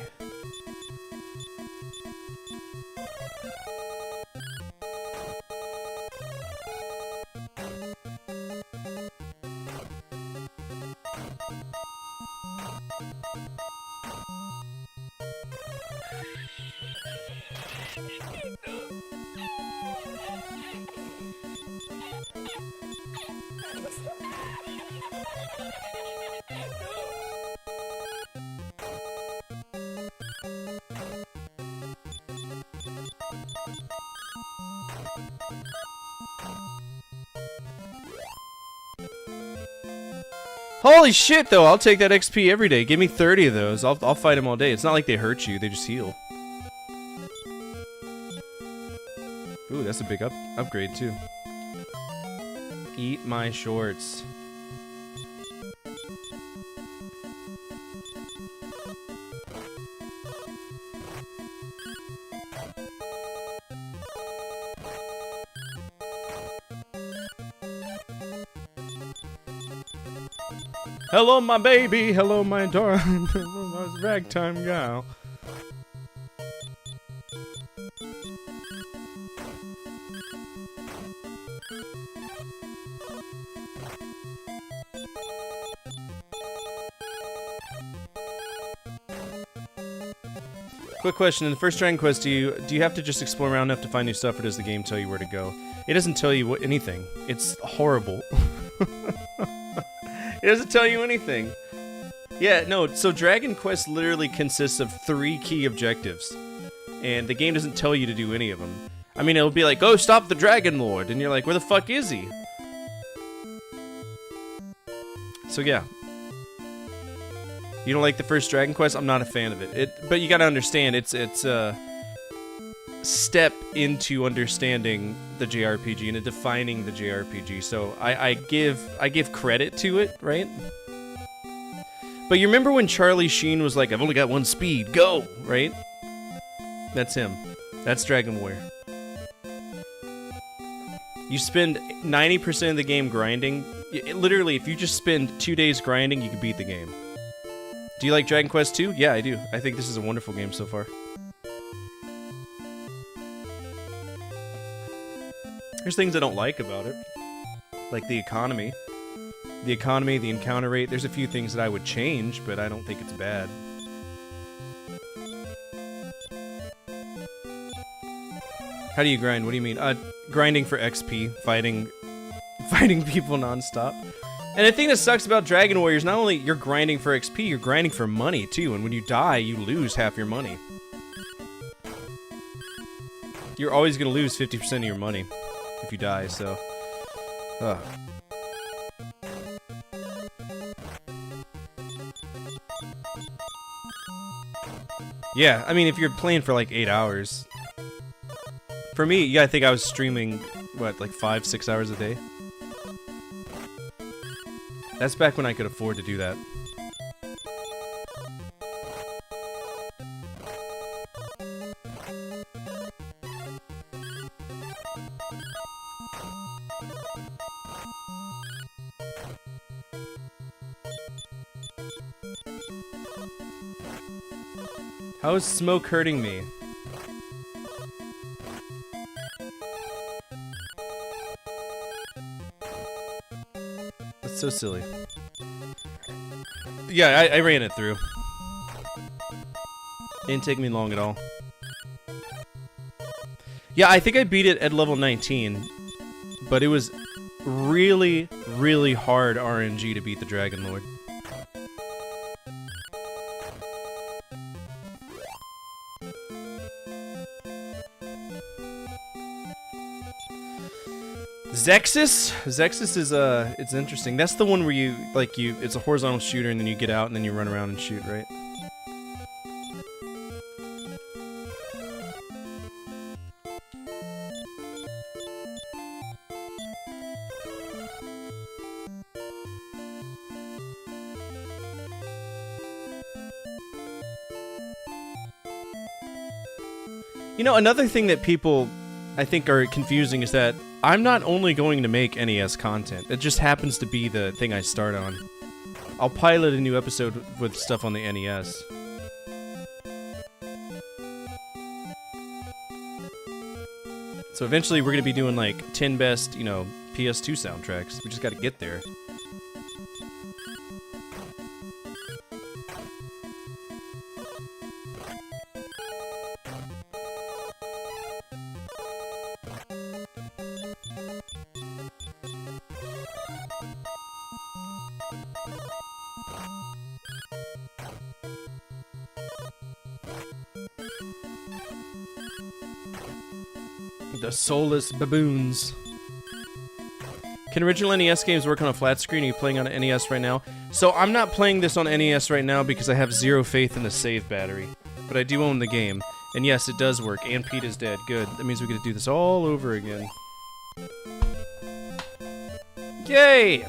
Holy shit, though! I'll take that XP every day. Give me 30 of those. I'll fight them all day. It's not like they hurt you; they just heal. Ooh, that's a big upgrade too. Eat my shorts. Hello, my baby. Hello, my darling. Hello, my ragtime gal. Quick question: in the first Dragon Quest, do you have to just explore around enough to find new stuff, or does the game tell you where to go? It doesn't tell you anything. It's horrible. It doesn't tell you anything. Yeah, no. So Dragon Quest literally consists of 3 key objectives, and the game doesn't tell you to do any of them. I mean, it'll be like, "Go stop the Dragon Lord," and you're like, "Where the fuck is he?" So yeah. You don't like the first Dragon Quest? I'm not a fan of it. But you gotta understand, it's a step into understanding the JRPG and defining the JRPG. So I give credit to it, right? But you remember when Charlie Sheen was like, "I've only got 1 speed, go!" Right? That's him. That's Dragon Warrior. You spend 90% of the game grinding. Literally, if you just spend 2 days grinding, you can beat the game. Do you like Dragon Quest 2? Yeah, I do. I think this is a wonderful game so far. There's things I don't like about it. Like the economy. The encounter rate. There's a few things that I would change, but I don't think it's bad. How do you grind? What do you mean? Grinding for XP. Fighting people non-stop. And the thing that sucks about Dragon Warrior is not only you're grinding for XP, you're grinding for money too, and when you die, you lose half your money. You're always gonna lose 50% of your money if you die, so... Yeah, I mean, if you're playing for like 8 hours... For me, yeah, I think I was streaming, what, like 5-6 hours a day? That's back when I could afford to do that. How is smoke hurting me? That's so silly. Yeah, I ran it through. Didn't take me long at all. Yeah, I think I beat it at level 19, but it was really, really hard RNG to beat the Dragon Lord. Zexus? Zexus is, it's interesting. That's the one where you, like, it's a horizontal shooter and then you get out and then you run around and shoot, right? You know, another thing that people, I think, are confusing is that I'm not only going to make NES content. It just happens to be the thing I start on. I'll pilot a new episode with stuff on the NES. So eventually we're going to be doing like 10 best, you know, PS2 soundtracks. We just got to get there. The soulless baboons. Can original NES games work on a flat screen? Are you playing on an NES right now? So I'm not playing this on NES right now because I have zero faith in the save battery. But I do own the game. And yes, it does work. And Pete is dead. Good. That means we get to do this all over again. Yay!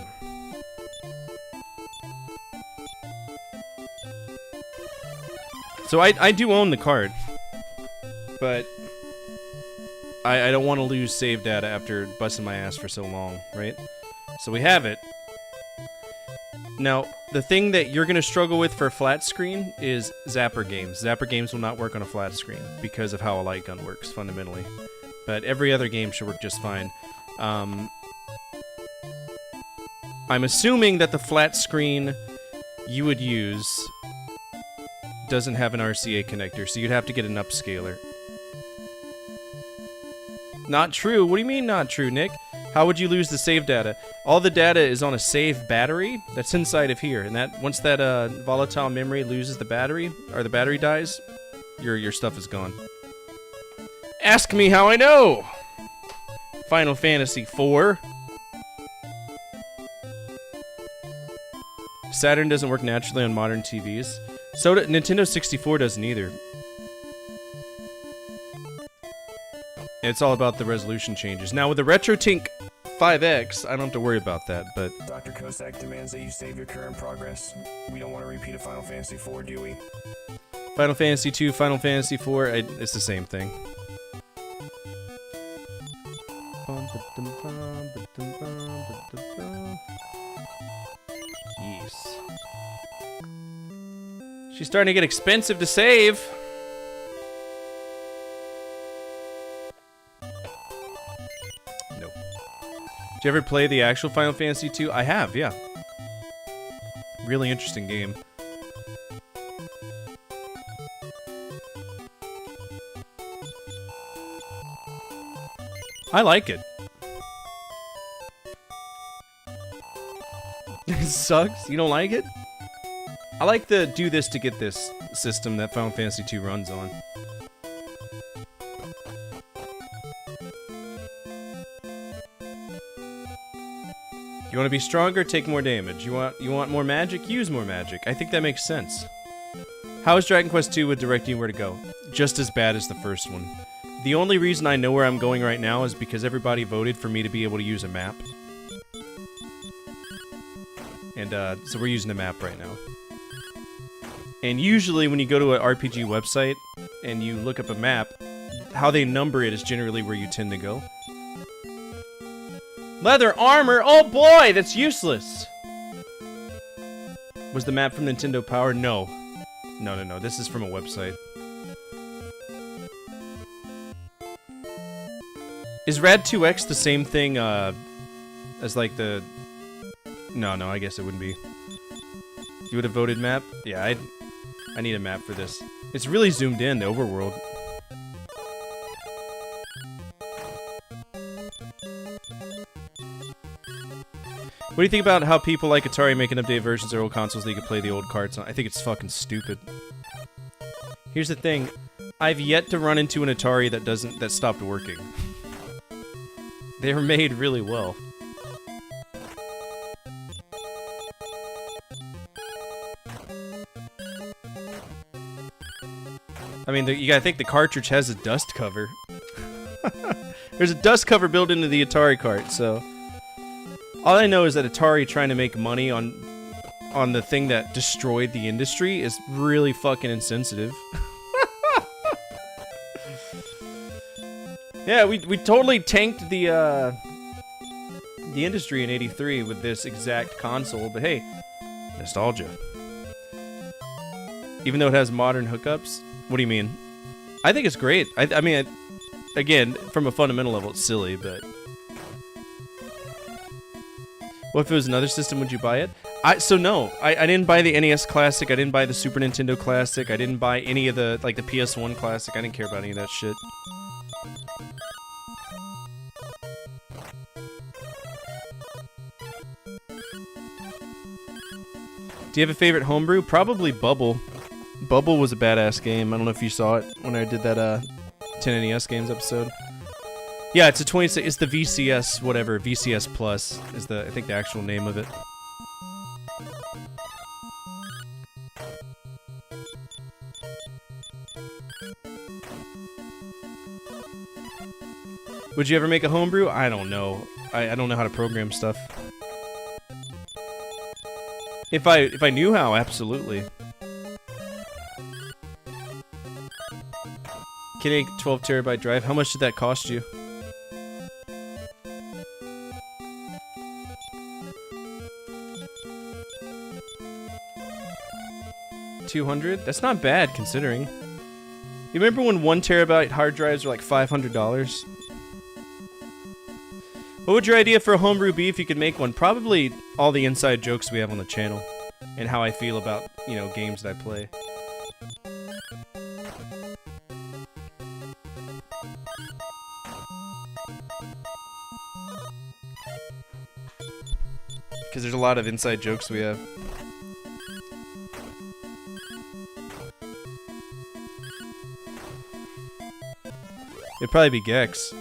So I do own the card. But I don't want to lose save data after busting my ass for so long, right? So we have it. Now, the thing that you're going to struggle with for flat screen is Zapper games. Zapper games will not work on a flat screen because of how a light gun works, fundamentally. But every other game should work just fine. I'm assuming that the flat screen you would use doesn't have an RCA connector, so you'd have to get an upscaler. Not true? What do you mean not true, Nick? How would you lose the save data? All the data is on a save battery that's inside of here, and that once that volatile memory loses the battery, or the battery dies, your stuff is gone. Ask me how I know! Final Fantasy IV. Saturn doesn't work naturally on modern TVs. So Nintendo 64 doesn't either. It's all about the resolution changes. Now with the RetroTink 5X, I don't have to worry about that, but... Dr. Kosak demands that you save your current progress. We don't want to repeat a Final Fantasy IV, do we? Final Fantasy 2, Final Fantasy 4, it's the same thing. Yes. She's starting to get expensive to save. No. Did you ever play the actual Final Fantasy 2? I have, yeah. Really interesting game. I like it. It sucks? You don't like it? I like the do this to get this system that Final Fantasy 2 runs on. You want to be stronger? Take more damage. You want more magic? Use more magic. I think that makes sense. How is Dragon Quest II with directing you where to go? Just as bad as the first one. The only reason I know where I'm going right now is because everybody voted for me to be able to use a map. And, so we're using a map right now. And usually when you go to an RPG website and you look up a map, how they number it is generally where you tend to go. Leather armor? Oh boy, that's useless! Was the map from Nintendo Power? No. No. This is from a website. Is Rad 2X the same thing, as like the... No, I guess it wouldn't be. You would have voted map? Yeah, I need a map for this. It's really zoomed in, the overworld. What do you think about how people like Atari make an updated versions of their old consoles that you can play the old carts on? I think it's fucking stupid. Here's the thing. I've yet to run into an Atari that stopped working. They were made really well. I mean, you gotta think the cartridge has a dust cover. There's a dust cover built into the Atari cart, so... All I know is that Atari trying to make money on the thing that destroyed the industry is really fucking insensitive. Yeah, we totally tanked the industry in '83 with this exact console, but hey, nostalgia. Even though it has modern hookups, what do you mean? I think it's great. I mean, again, from a fundamental level, it's silly, but what if it was another system? Would you buy it? No, I didn't buy the NES Classic. I didn't buy the Super Nintendo Classic. I didn't buy any of the the PS1 Classic. I didn't care about any of that shit. Do you have a favorite homebrew? Probably Bubble. Bubble was a badass game. I don't know if you saw it when I did that 10 NES games episode. Yeah, it's a 26. It's the VCS whatever. VCS Plus is I think the actual name of it. Would you ever make a homebrew? I don't know. I don't know how to program stuff. If I knew how, absolutely. Kidding, 12 terabyte drive. How much did that cost you? $3,200. That's not bad considering. You remember when 1 terabyte hard drives were like $500? What would your idea for a homebrew be if you could make one? Probably all the inside jokes we have on the channel and how I feel about, you know, games that I play. Because there's a lot of inside jokes we have. It'd probably be Gex.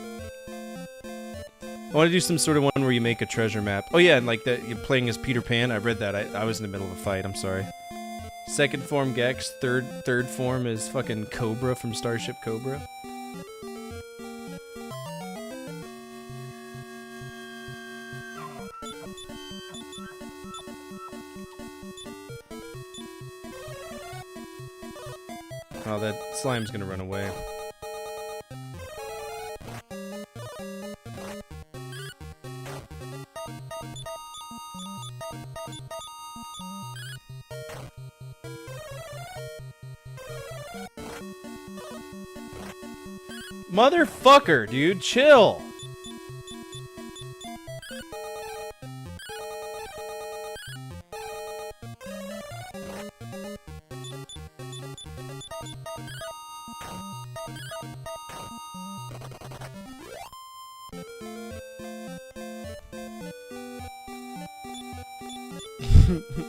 I want to do some sort of one where you make a treasure map. Oh yeah, and like that you're playing as Peter Pan. I read that. I was in the middle of a fight. I'm sorry. Second form Gex. Third form is fucking Cobra from Starship Cobra. Oh, that slime's gonna run away. Motherfucker, dude, chill.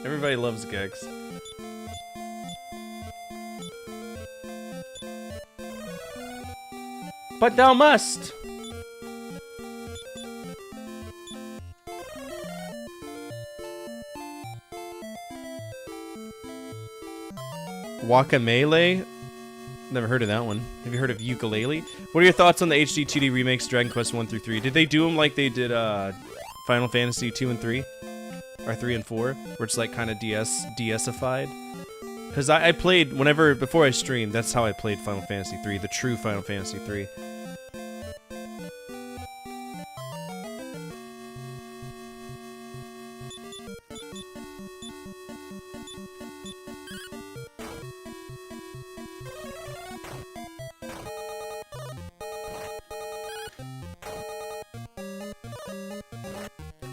Everybody loves Gex. But thou must. Guacamelee? Never heard of that one. Have you heard of Ukulele? What are your thoughts on the HD 2D remakes Dragon Quest 1 through 3? Did they do them like they did Final Fantasy 2 and 3? Or 3 and 4? Where it's like kind of DS-ified? Because I played, before I streamed, that's how I played Final Fantasy 3, the true Final Fantasy 3.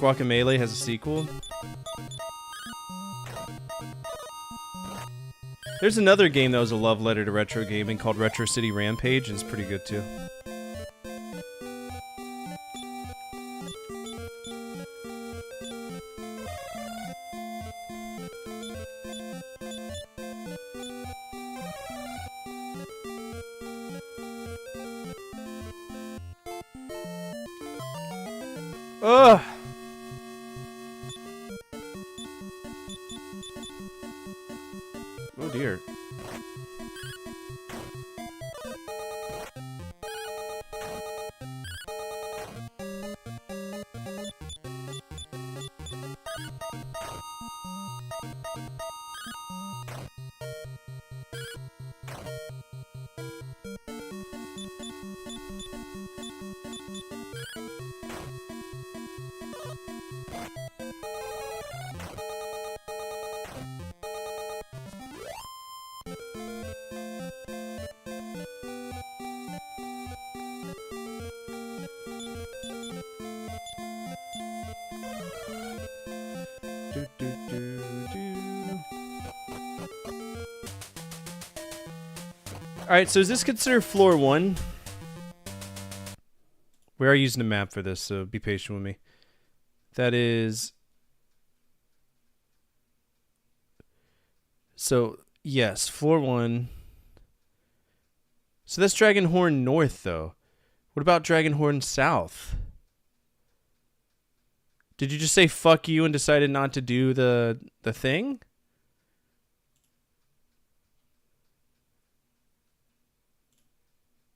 Guacamelee has a sequel. There's another game that was a love letter to retro gaming called Retro City Rampage, and it's pretty good too. Ugh! Oh dear. Alright, so is this considered floor 1? We are using a map for this, so be patient with me. That is... So, yes, floor 1. So that's Dragonhorn North, though. What about Dragonhorn South? Did you just say fuck you and decided not to do the thing?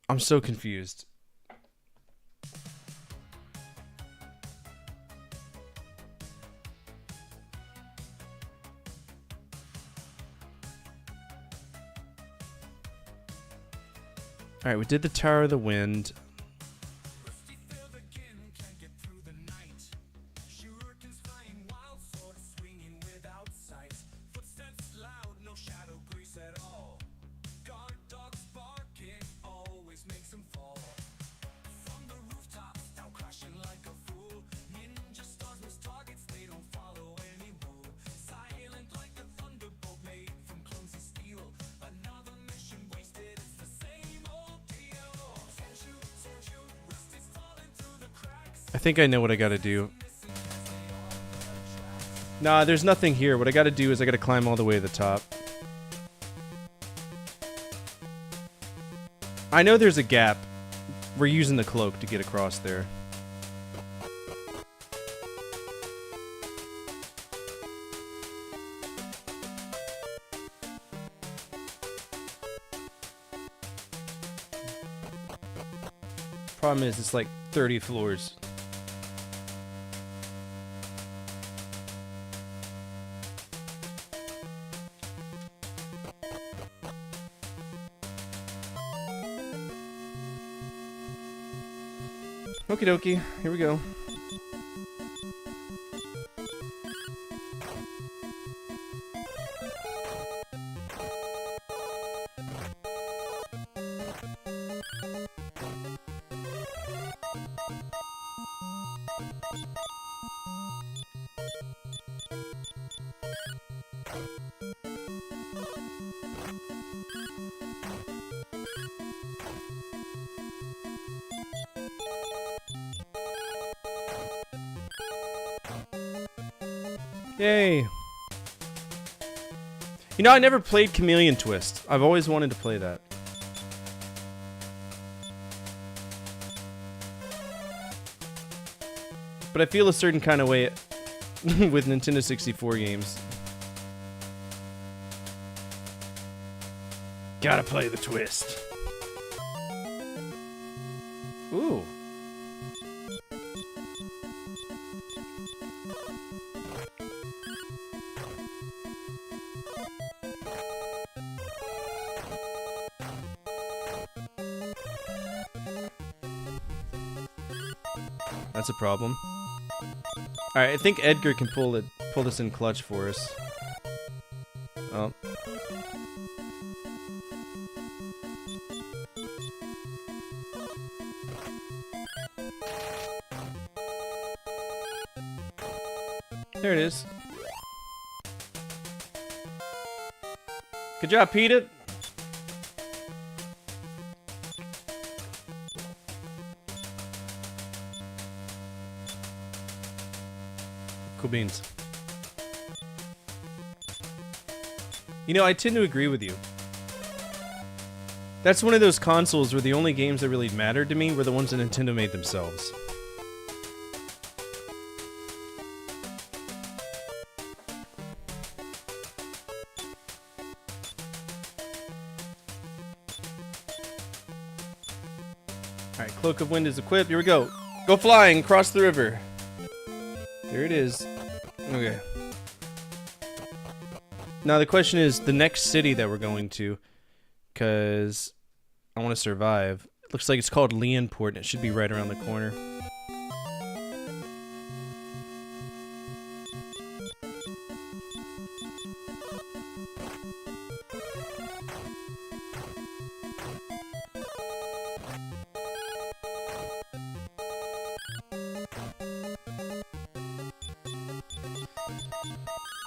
I'm so confused. Alright, we did the Tower of the Wind. I think I know what I gotta do. Nah, there's nothing here. What I gotta do is I gotta climb all the way to the top. I know there's a gap. We're using the cloak to get across there. Problem is, it's like 30 floors. Okie dokie, here we go. Yay! You know, I never played Chameleon Twist. I've always wanted to play that. But I feel a certain kind of way with Nintendo 64 games. Gotta play the twist. Ooh. That's a problem. Alright, I think Edgar can pull this in clutch for us. Oh. There it is. Good job, Peter. Cool beans. You know, I tend to agree with you. That's one of those consoles where the only games that really mattered to me were the ones that Nintendo made themselves. Alright, Cloak of Wind is equipped. Here we go. Go flying across the river. There it is. Okay. Now the question is the next city that we're going to, because I want to survive. It looks like it's called Leonport, and it should be right around the corner.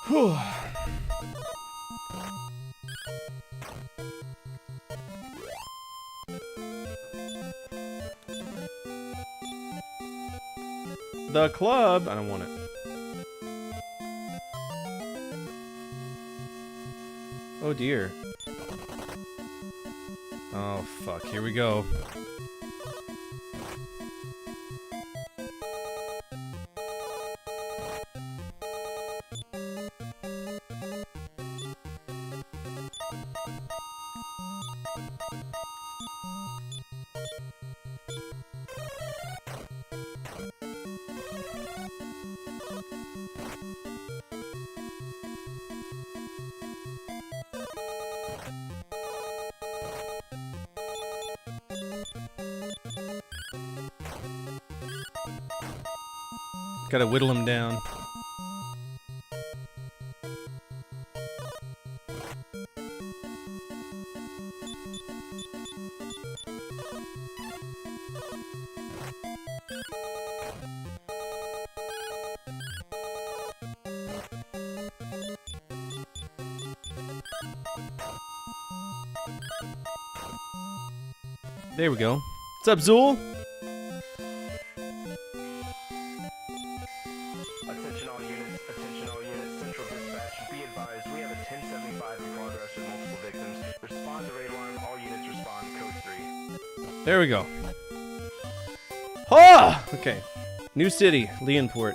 Whew. The club. I don't want it. Oh dear. Oh fuck. Here we go. Gotta whittle him down. There we go. What's up, Zool? There we go. Oh! Okay. New city, Leonport.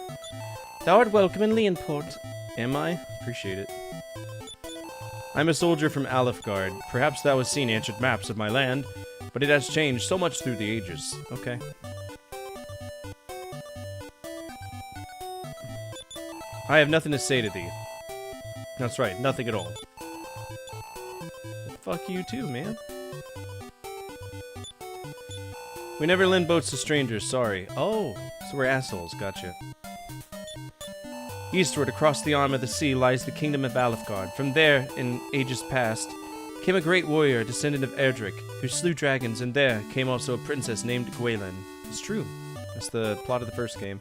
Thou art welcome in Leonport. Am I? Appreciate it. I'm a soldier from Alefgard. Perhaps thou hast seen ancient maps of my land, but it has changed so much through the ages. Okay. I have nothing to say to thee. That's right, nothing at all. Fuck you too, man. We never lend boats to strangers, sorry. Oh, so we're assholes, gotcha. Eastward, across the arm of the sea, lies the kingdom of Alefgard. From there, in ages past, came a great warrior, a descendant of Erdrick, who slew dragons, and there came also a princess named Gwaelin. It's true. That's the plot of the first game.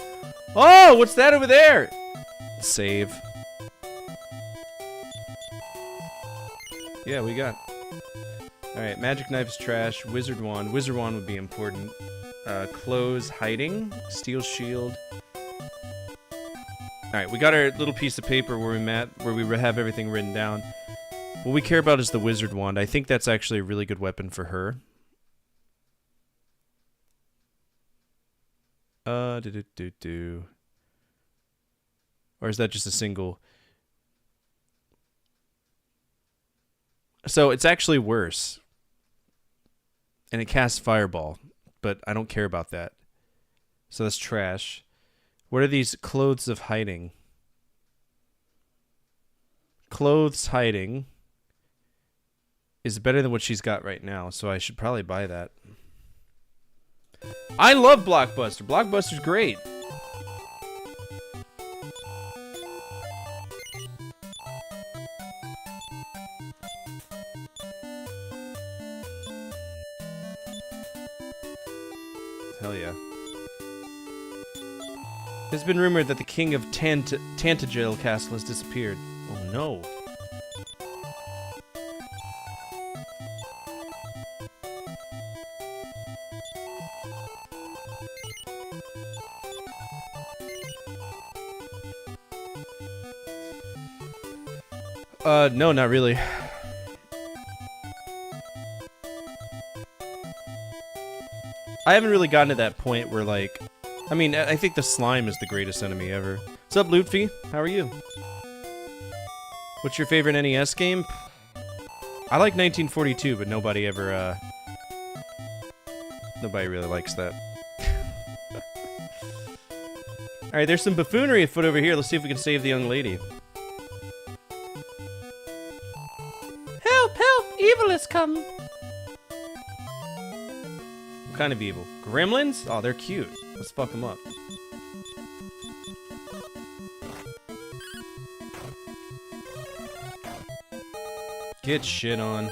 Oh, what's that over there? Save. Yeah, we got. Alright, magic knife is trash. Wizard wand. Wizard wand would be important. Clothes, hiding. Steel shield. Alright, we got our little piece of paper where we have everything written down. What we care about is the wizard wand. I think that's actually a really good weapon for her. Or is that just a single? So it's actually worse. And it casts fireball, but I don't care about that. So that's trash. What are these clothes of hiding? Clothes hiding is better than what she's got right now, so I should probably buy that. I love Blockbuster. Blockbuster's great. Hell yeah. It's been rumored that the king of Tantagel Castle has disappeared. Oh no. No, not really. I haven't really gotten to that point where, like... I mean, I think the slime is the greatest enemy ever. What's up, Lutfi? How are you? What's your favorite NES game? I like 1942, but nobody ever, nobody really likes that. Alright, there's some buffoonery afoot over here. Let's see if we can save the young lady. Help! Help! Evil has come! What kind of evil? Gremlins? Oh, they're cute. Let's fuck them up. Get shit on.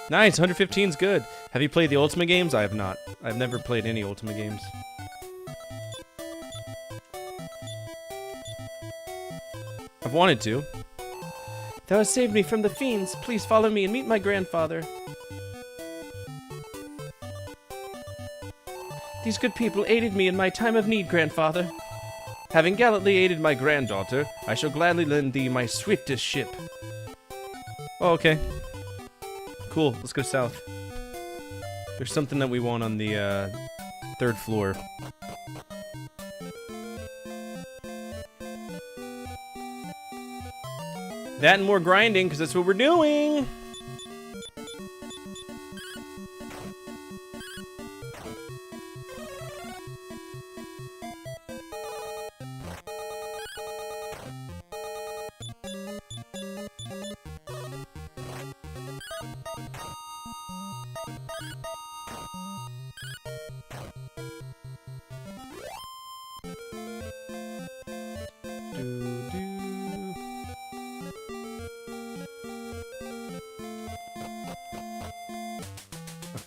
Nice, 115's good. Have you played the Ultima games? I have not. I've never played any Ultima games. I've wanted to. Thou hast saved me from the fiends. Please follow me and meet my grandfather. These good people aided me in my time of need, grandfather. Having gallantly aided my granddaughter, I shall gladly lend thee my swiftest ship. Oh, okay. Cool, let's go south. There's something that we want on the, third floor. That and more grinding, because that's what we're doing!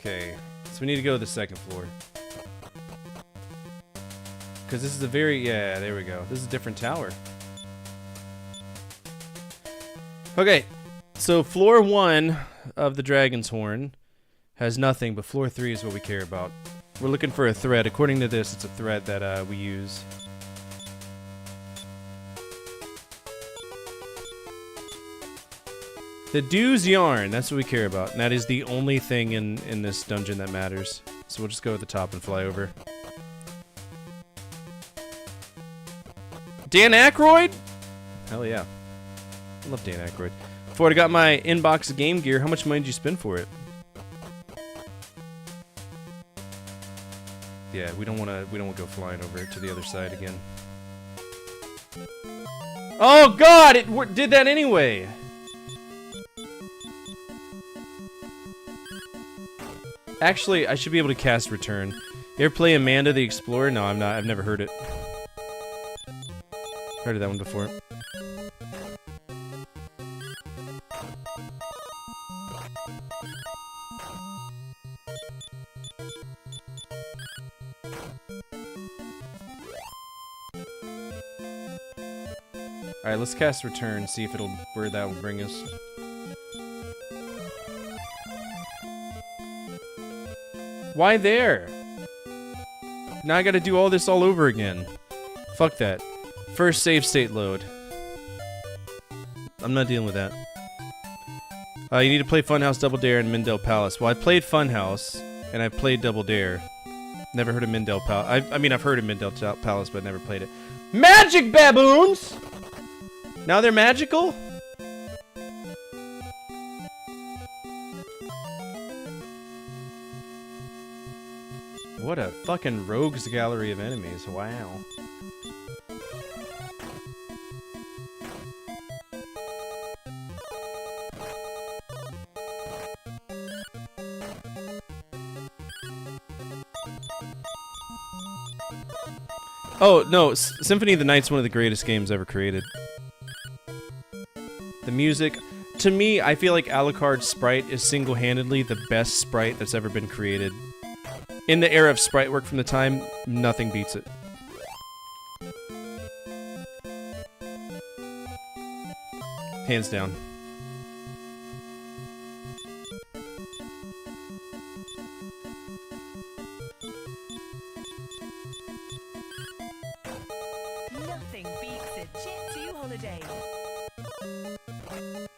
Okay, so we need to go to the second floor. Because this is a very... yeah, there we go. This is a different tower. Okay, so floor 1 of the Dragon's Horn has nothing, but floor 3 is what we care about. We're looking for a thread. According to this, it's a thread that we use. The Dew's Yarn, that's what we care about. And that is the only thing in this dungeon that matters. So we'll just go at the top and fly over. Dan Aykroyd? Hell yeah. I love Dan Aykroyd. Before I got my inbox Game Gear, how much money did you spend for it? Yeah, we don't want to go flying over to the other side again. Oh god, it did that anyway. Actually, I should be able to cast Return. You ever play Amanda the Explorer? No, I'm not. I've never heard it. Heard of that one before. Alright, let's cast Return, see if where that will bring us. Why there? Now I gotta do all this all over again. Fuck that. First save state load. I'm not dealing with that. You need to play Funhouse, Double Dare, and Mindell Palace. Well, I played Funhouse, and I played Double Dare. Never heard of Mindell Palace. I mean, I've heard of Mindell Palace, but never played it. Magic baboons! Now they're magical? What a fucking rogues gallery of enemies. Wow. Oh, no, Symphony of the Night's one of the greatest games ever created. The music, to me, I feel like Alucard's sprite is single-handedly the best sprite that's ever been created. In the era of sprite work from the time, nothing beats it. Hands down. Nothing beats a Jet 2 holiday.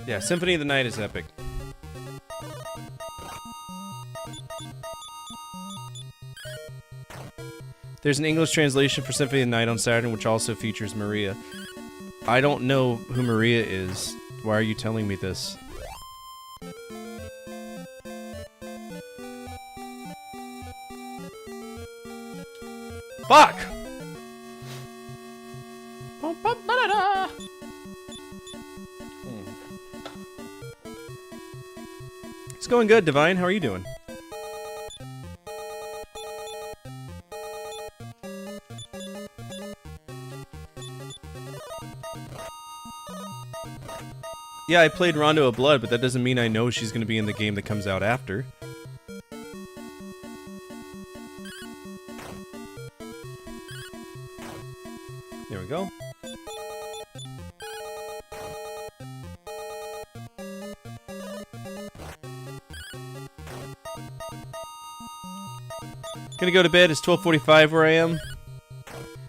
Yeah, Symphony of the Night is epic. There's an English translation for Symphony of the Night on Saturn, which also features Maria. I don't know who Maria is. Why are you telling me this? Fuck! It's going good, Divine. How are you doing? Yeah, I played Rondo of Blood, but that doesn't mean I know she's going to be in the game that comes out after. There we go. Gonna go to bed. It's 12:45 where I am.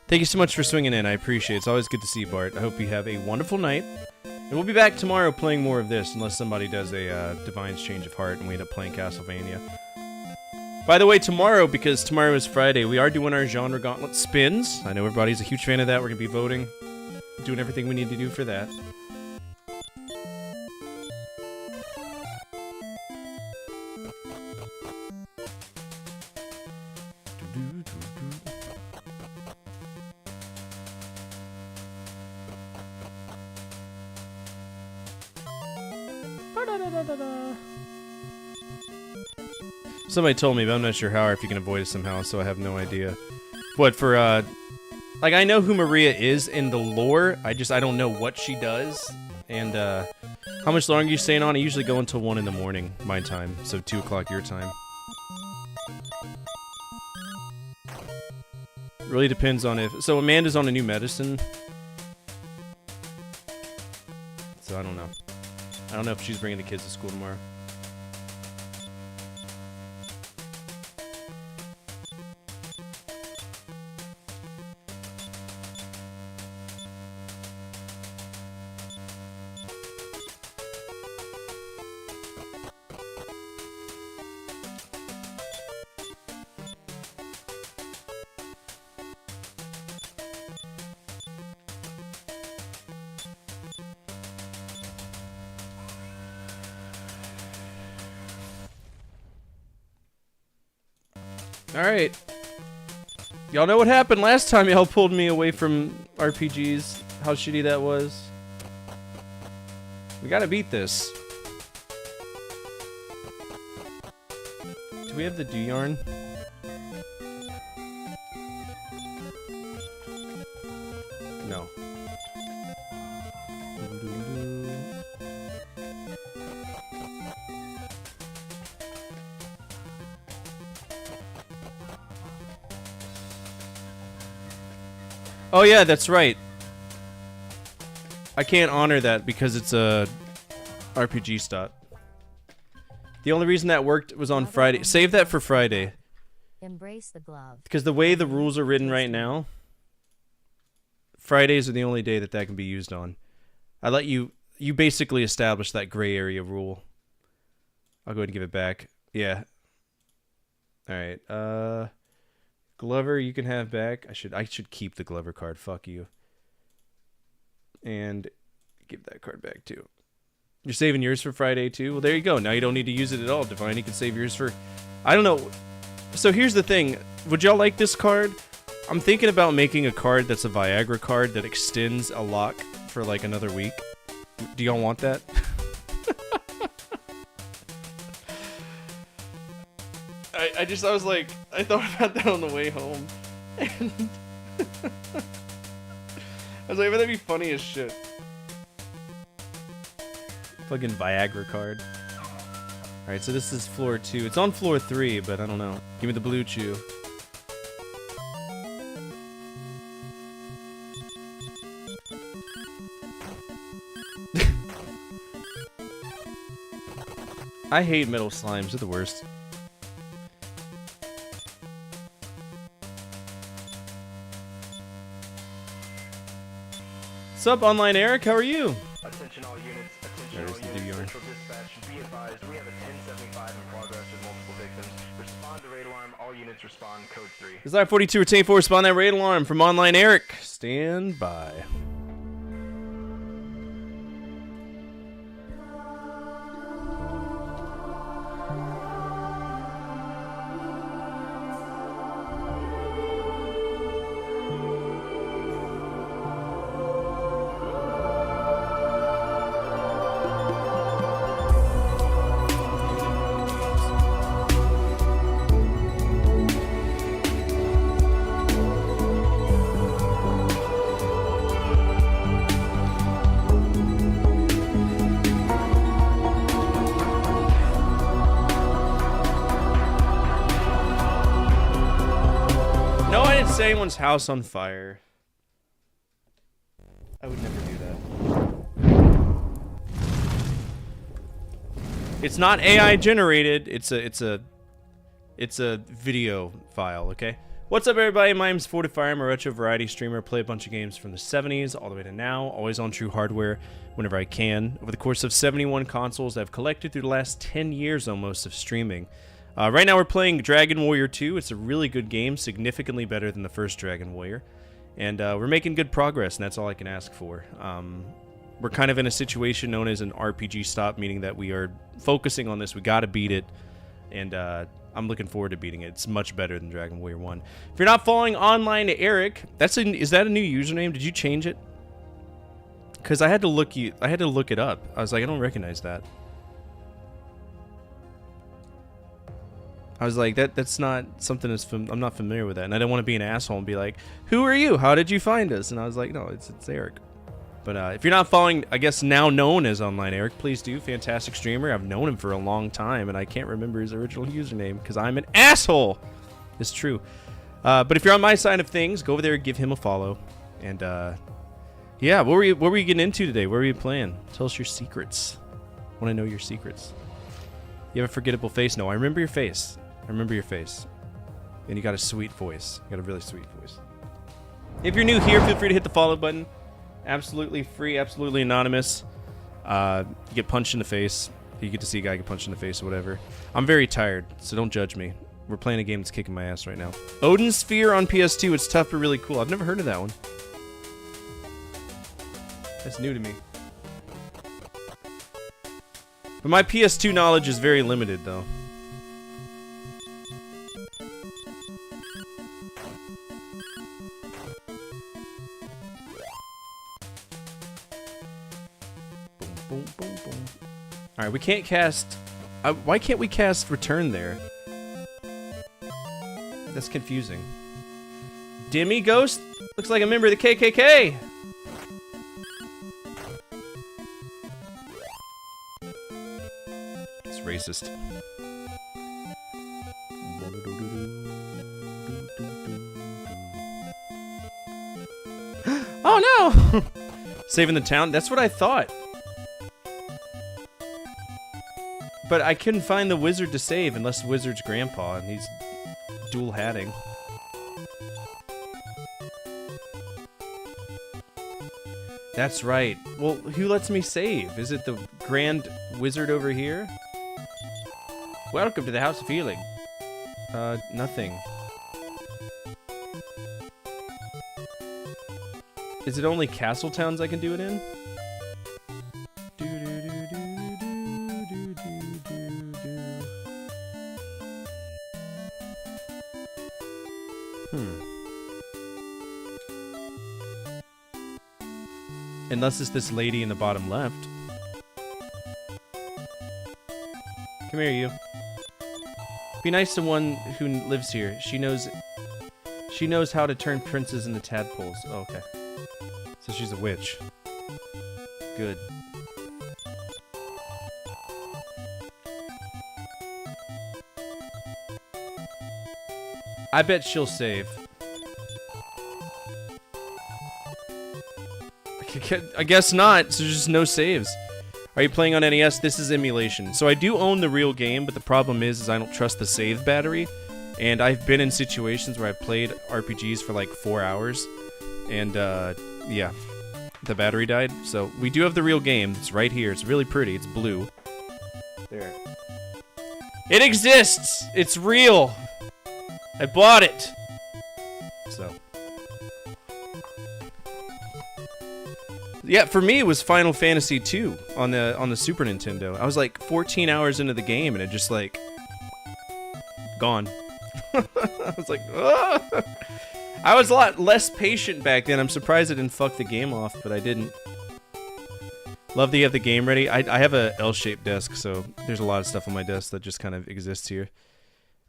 Thank you so much for swinging in. I appreciate it. It's always good to see you, Bart. I hope you have a wonderful night. And we'll be back tomorrow playing more of this, unless somebody does a Divine's Change of Heart and we end up playing Castlevania. By the way, tomorrow, because tomorrow is Friday, we are doing our Genre Gauntlet spins. I know everybody's a huge fan of that. We're going to be voting, doing everything we need to do for that. Somebody told me, but I'm not sure how or if you can avoid it somehow, so I have no idea. What, for, like, I know who Maria is in the lore, I don't know what she does, and, how much longer are you staying on? I usually go until 1 in the morning, my time, so 2 o'clock your time. Really depends on if... So Amanda's on a new medicine. So I don't know. I don't know if she's bringing the kids to school tomorrow. Alright. Y'all know what happened last time y'all pulled me away from RPGs. How shitty that was. We gotta beat this. Do we have the do yarn? No. Oh yeah, that's right. I can't honor that because it's a RPG stot. The only reason that worked was on Friday. Save that for Friday. Embrace the glove. Because the way the rules are written right now, Fridays are the only day that that can be used on. I let you basically establish that gray area rule. I'll go ahead and give it back. Yeah. Alright, Glover, you can have back. I should keep the Glover card. Fuck you. And give that card back too. You're saving yours for Friday too? Well, there you go. Now you don't need to use it at all. Divine, you can save yours for... I don't know. So here's the thing. Would y'all like this card? I'm thinking about making a card that's a Viagra card that extends a lock for like another week. Do y'all want that? I thought about that on the way home. And I was like, that'd be funny as shit. Fucking Viagra card. Alright, so this is floor 2. It's on floor 3, but I don't know. Give me the blue chew. I hate metal slimes. They're the worst. What's up, Online Eric? How are you? Attention all units. There's Attention the all yarn. units. Central dispatch. Be advised, we have a 1075 in progress with multiple victims. Respond to raid alarm. All units respond. Code 3. Desire 42, retain 4, respond that raid alarm from Online Eric. Stand by. No, I didn't set anyone's house on fire. I would never do that. It's not AI generated. It's a video file, okay? What's up, everybody? My name's Fortifire. I'm a retro variety streamer. Play a bunch of games from the 70s all the way to now. Always on True Hardware whenever I can. Over the course of 71 consoles I've collected through the last 10 years almost of streaming. Right now we're playing Dragon Warrior 2. It's a really good game, significantly better than the first Dragon Warrior. And we're making good progress, and that's all I can ask for. We're kind of in a situation known as an RPG stop, meaning that we are focusing on this. We gotta beat it, and I'm looking forward to beating it. It's much better than Dragon Warrior 1. If you're not following Online Eric, is that a new username? Did you change it? Because I had to look it up. I was like, I don't recognize that. I was like, that's not something I'm not familiar with that, and I didn't want to be an asshole and be like, who are you? How did you find us? And I was like, no, it's Eric. But if you're not following, I guess now known as Online Eric, please do. Fantastic streamer. I've known him for a long time, and I can't remember his original username because I'm an asshole. It's true. But if you're on my side of things, go over there and give him a follow. And yeah, what were you getting into today? What were you playing? Tell us your secrets. I want to know your secrets. You have a forgettable face? No, I remember your face. I remember your face. And you got a sweet voice. You got a really sweet voice. If you're new here, feel free to hit the follow button. Absolutely free, absolutely anonymous. You get punched in the face. You get to see a guy get punched in the face or whatever. I'm very tired, so don't judge me. We're playing a game that's kicking my ass right now. Odin Sphere on PS2. It's tough but really cool. I've never heard of that one. That's new to me. But my PS2 knowledge is very limited, though. Boom, boom, boom. Alright, we can't cast... why can't we cast Return there? That's confusing. Demi Ghost? Looks like a member of the KKK! It's racist. Oh no! Saving the town? That's what I thought. But I couldn't find the wizard to save unless the wizard's grandpa, and he's dual hatting. That's right. Well, who lets me save? Is it the grand wizard over here? Welcome to the House of Healing. Nothing. Is it only castle towns I can do it in? Unless it's this lady in the bottom left. Come here, you. Be nice to one who lives here. She knows how to turn princes into tadpoles. Oh, okay. So she's a witch. Good. I bet she'll save. I guess not, so there's just no saves. Are you playing on NES? This is emulation. So I do own the real game, but the problem is I don't trust the save battery. And I've been in situations where I've played RPGs for like 4 hours. And, yeah. The battery died. So we do have the real game. It's right here. It's really pretty. It's blue. There. It exists! It's real! I bought it! So... yeah, for me it was Final Fantasy II on the Super Nintendo. I was like 14 hours into the game and it just like gone. I was like, ah! I was a lot less patient back then. I'm surprised I didn't fuck the game off, but I didn't. Love that you have the game ready. I have a L-shaped desk, so there's a lot of stuff on my desk that just kind of exists here.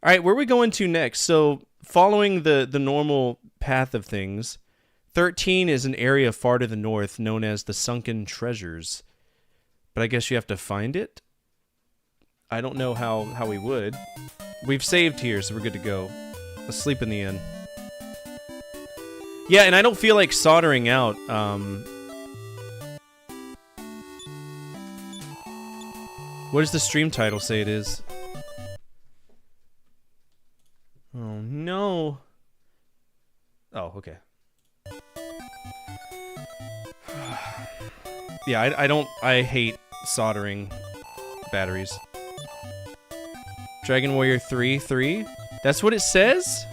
All right, where are we going to next? So following the normal path of things, 13 is an area far to the north known as the Sunken Treasures. But I guess you have to find it? I don't know how we would. We've saved here, so we're good to go. Let's sleep in the inn. Yeah, and I don't feel like soldering out. What does the stream title say it is? Oh, no. Oh, okay. Yeah, I hate soldering batteries. Dragon Warrior 3? That's what it says?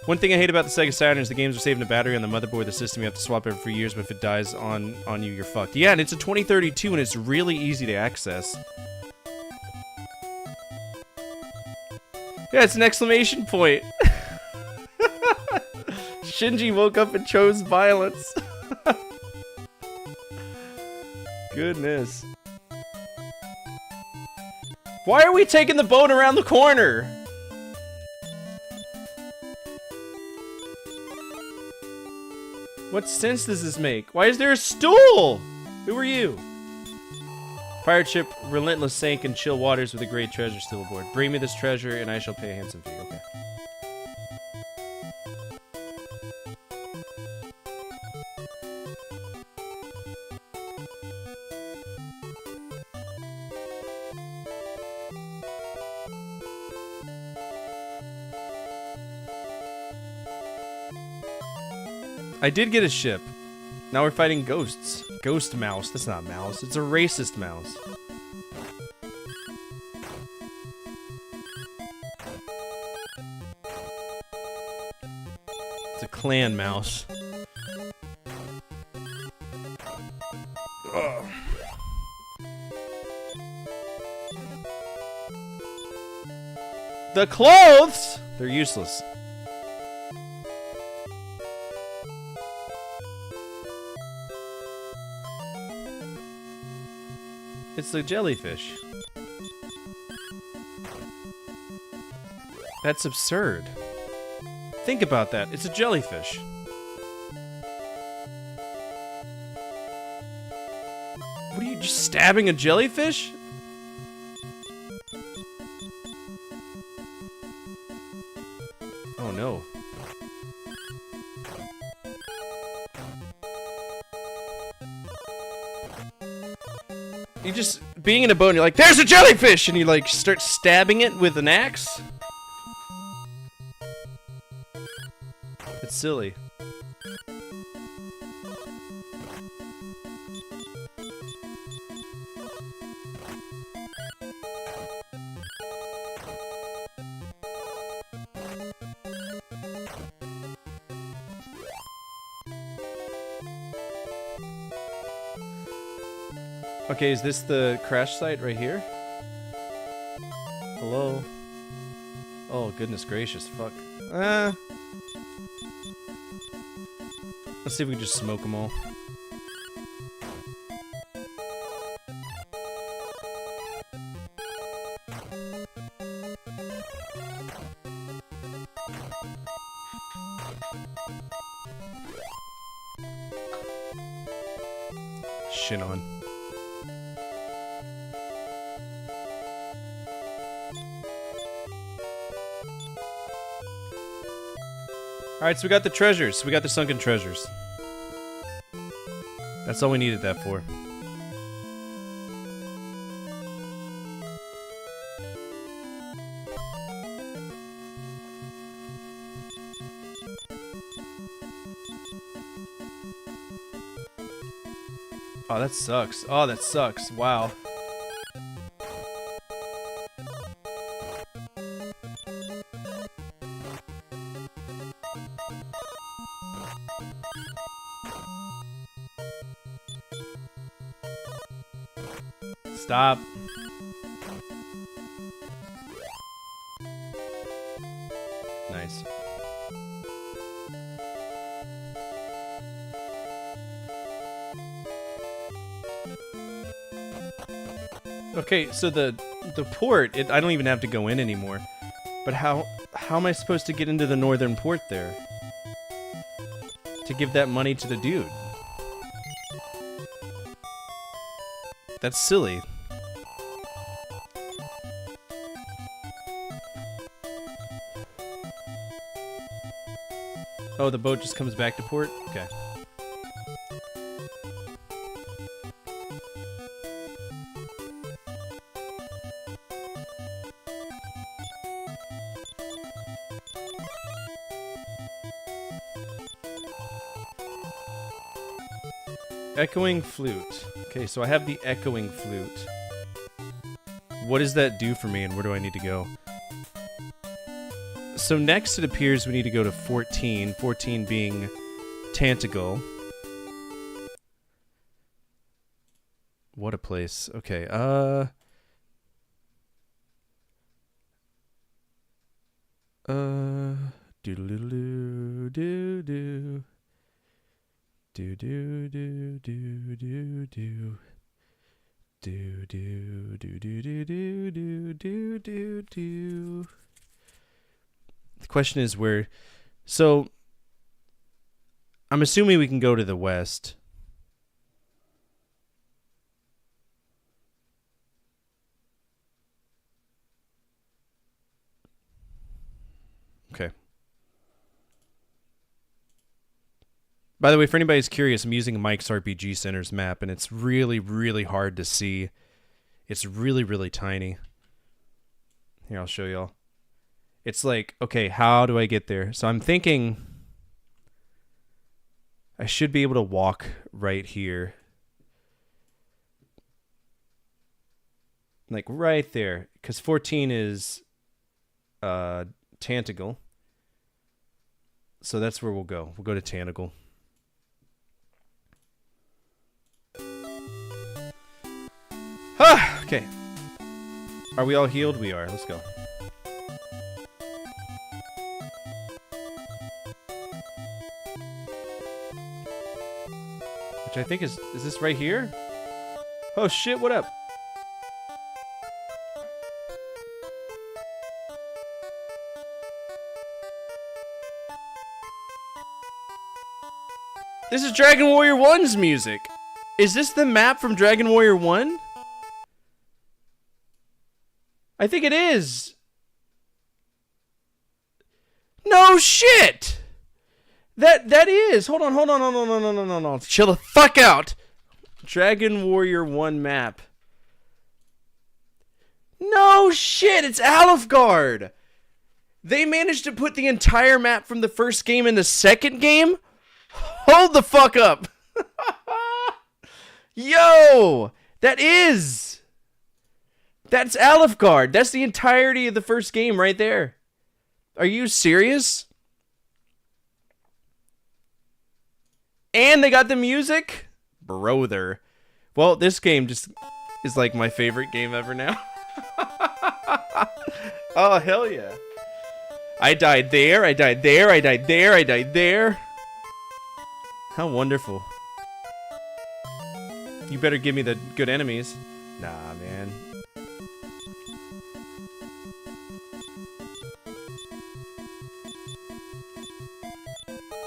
One thing I hate about the Sega Saturn is the games are saving a battery on the motherboard of the system. You have to swap every few years, but if it dies on you, you're fucked. Yeah, and it's a 2032, and it's really easy to access. Yeah, it's an exclamation point. Shinji woke up and chose violence. Goodness. Why are we taking the boat around the corner? What sense does this make? Why is there a stool? Who are you? Pirate ship, relentless sank in chill waters with a great treasure still aboard. Bring me this treasure and I shall pay a handsome fee. Okay. I did get a ship. Now we're fighting ghosts. Ghost mouse. That's not mouse. It's a racist mouse. It's a clan mouse. Ugh. The clothes! They're useless. It's a jellyfish. That's absurd. Think about that. It's a jellyfish. What are you, just stabbing a jellyfish? Oh no. You just, being in a boat and you're like, there's a jellyfish! And you like start stabbing it with an axe? It's silly. Okay, is this the crash site right here? Hello? Oh, goodness gracious, fuck. Let's see if we can just smoke them all. Shit on. Alright, so we got the treasures. We got the sunken treasures. That's all we needed that for. Oh, that sucks. Oh, that sucks. Wow. Stop. Nice. Okay, so the port, I don't even have to go in anymore. But how am I supposed to get into the northern port there? To give that money to the dude? That's silly. Oh, the boat just comes back to port? Okay. Echoing flute. Okay, so I have the echoing flute. What does that do for me and where do I need to go? So next it appears we need to go to 14, 14 being Tantagle. What a place. Okay, doodle-doodle-doo, doo-doo. Do do do do do do do do do do do do do do do. The question is where. So I'm assuming we can go to the west. Okay. By the way, for anybody who's curious, I'm using Mike's RPG Center's map, and it's really, really hard to see. It's really, really tiny. Here, I'll show y'all. It's like, okay, how do I get there? So I'm thinking I should be able to walk right here. Like right there. Because 14 is Tantagle. So that's where we'll go. We'll go to Tantagle. Ah, okay. Are we all healed? We are. Let's go. Which I think is this right here? Oh shit, what up? This is Dragon Warrior 1's music. Is this the map from Dragon Warrior 1? I think it is. No shit! That is. Hold on. No. Chill the fuck out. Dragon Warrior 1 map. No shit, it's Alfgard. They managed to put the entire map from the first game in the second game? Hold the fuck up. Yo, that's Alfgard. That's the entirety of the first game right there. Are you serious? And they got the music? Brother. Well, this game just is like my favorite game ever now. Oh, hell yeah. I died there, I died there, I died there, I died there. How wonderful. You better give me the good enemies. Nah, man.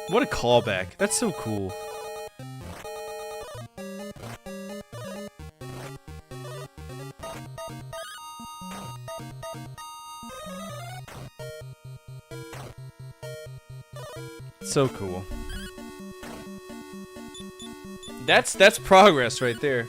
What a callback. That's so cool. So cool. That's progress right there.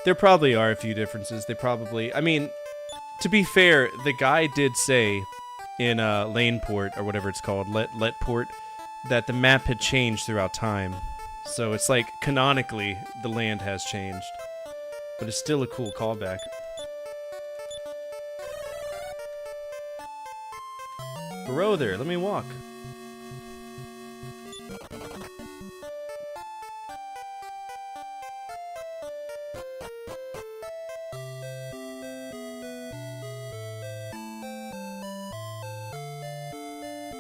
There probably are a few differences. They probably... I mean, to be fair, the guy did say in Laneport, or whatever it's called, Letport, that the map had changed throughout time. So it's like, canonically, the land has changed. But it's still a cool callback. Brother, let me walk.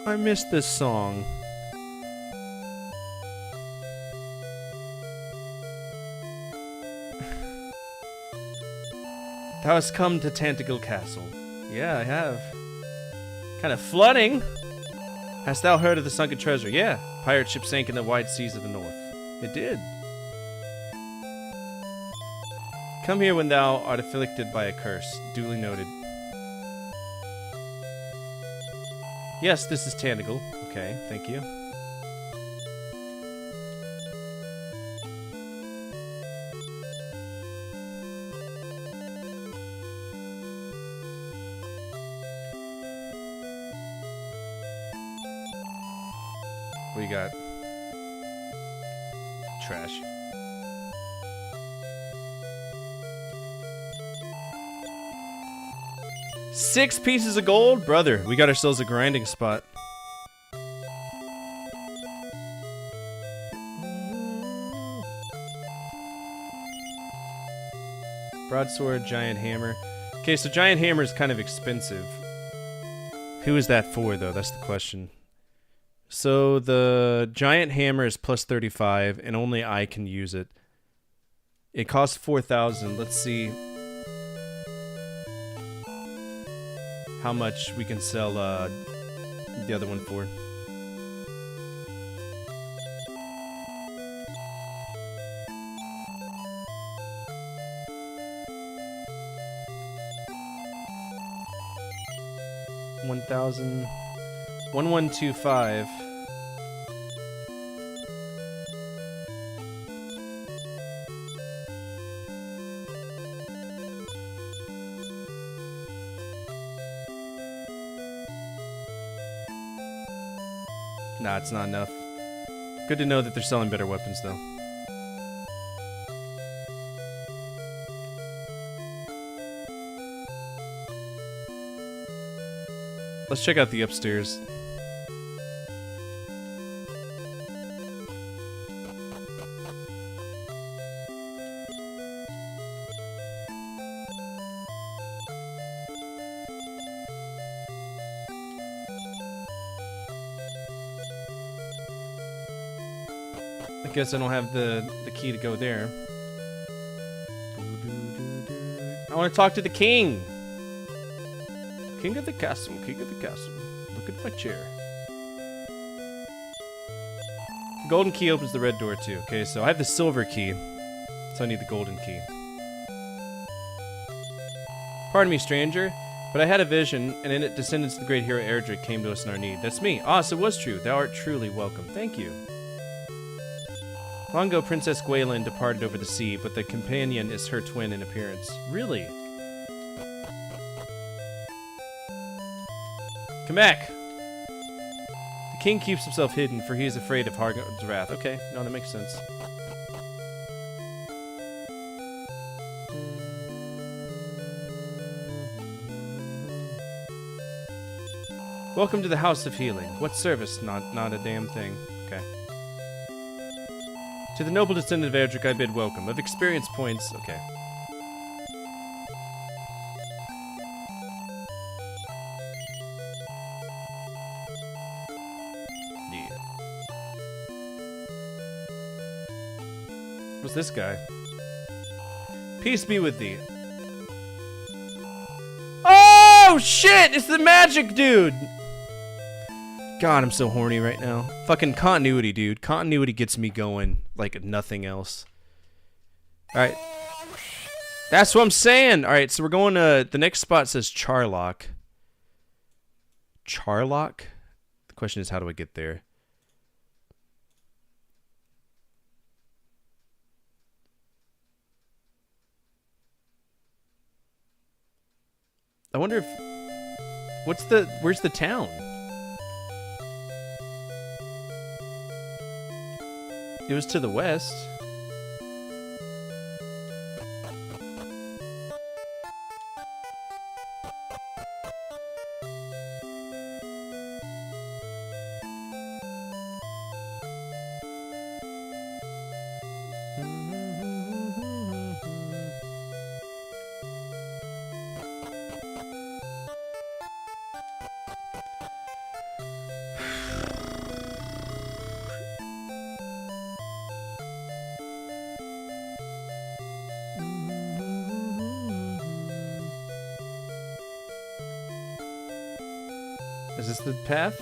I missed this song. Thou hast come to Tantegel Castle. Yeah, I have. Kind of flooding. Hast thou heard of the sunken treasure? Yeah. Pirate ship sank in the wide seas of the north. It did. Come here when thou art afflicted by a curse. Duly noted. Yes, this is Tantegel. Okay, thank you. What you got? Trash. Six pieces of gold? Brother, we got ourselves a grinding spot. Broadsword, giant hammer. Okay, so giant hammer is kind of expensive. Who is that for, though? That's the question. So the giant hammer is plus 35, and only I can use it. It costs 4,000. Let's see how much we can sell the other one for. $1,1125. Nah, it's not enough. Good to know that they're selling better weapons, though. Let's check out the upstairs. I guess I don't have the key to go there. I want to talk to the king. King of the castle, king of the castle. Look at my chair. The golden key opens the red door too. Okay, so I have the silver key. So I need the golden key. Pardon me, stranger, but I had a vision, and in it descendants of the great hero Erdrick came to us in our need. That's me. Ah, so it was true. Thou art truly welcome. Thank you. Long ago, Princess Gwaelin departed over the sea, but the companion is her twin in appearance. Really? Come back! The king keeps himself hidden, for he is afraid of Hargon's wrath. Okay, no, that makes sense. Welcome to the House of Healing. What service? Not a damn thing. Okay. To the noble descendant of Erdrick I bid welcome. Of experience points. Okay. Yeah. What's this guy? Peace be with thee. Oh shit! It's the magic dude! God, I'm so horny right now. Fucking continuity, dude. Continuity gets me going like nothing else. Alright. That's what I'm saying! Alright, so we're going to... The next spot says Charlock. Charlock? The question is, how do I get there? I wonder if... Where's the town? It was to the west. Is this the path?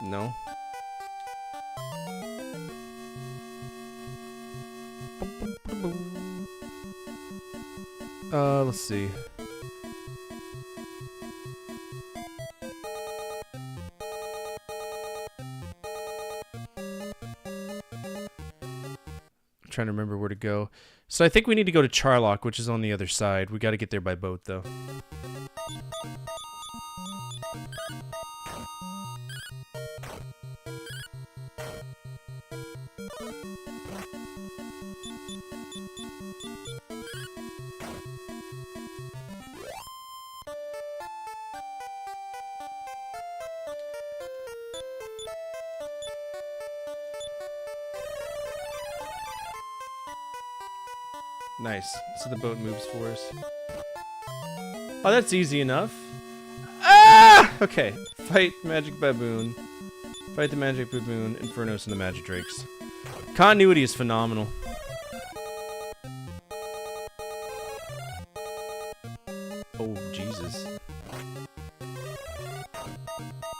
No. Let's see. I'm trying to remember where to go. So I think we need to go to Charlock, which is on the other side. We got to get there by boat, though. Nice. So the boat moves for us. Oh, that's easy enough. Ah! Okay. Fight Magic Baboon. Fight the Magic Baboon, Infernos, and the Magic Drakes. Continuity is phenomenal. Oh, Jesus.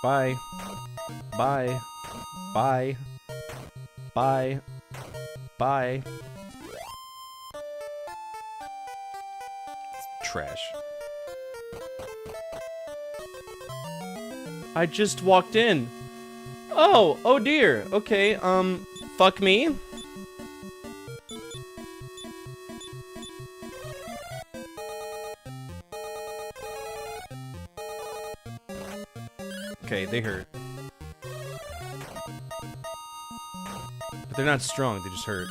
Bye. Bye. Bye. Bye. Bye. Trash. I just walked in. Oh dear. Okay, fuck me. Okay, they hurt. But they're not strong, they just hurt.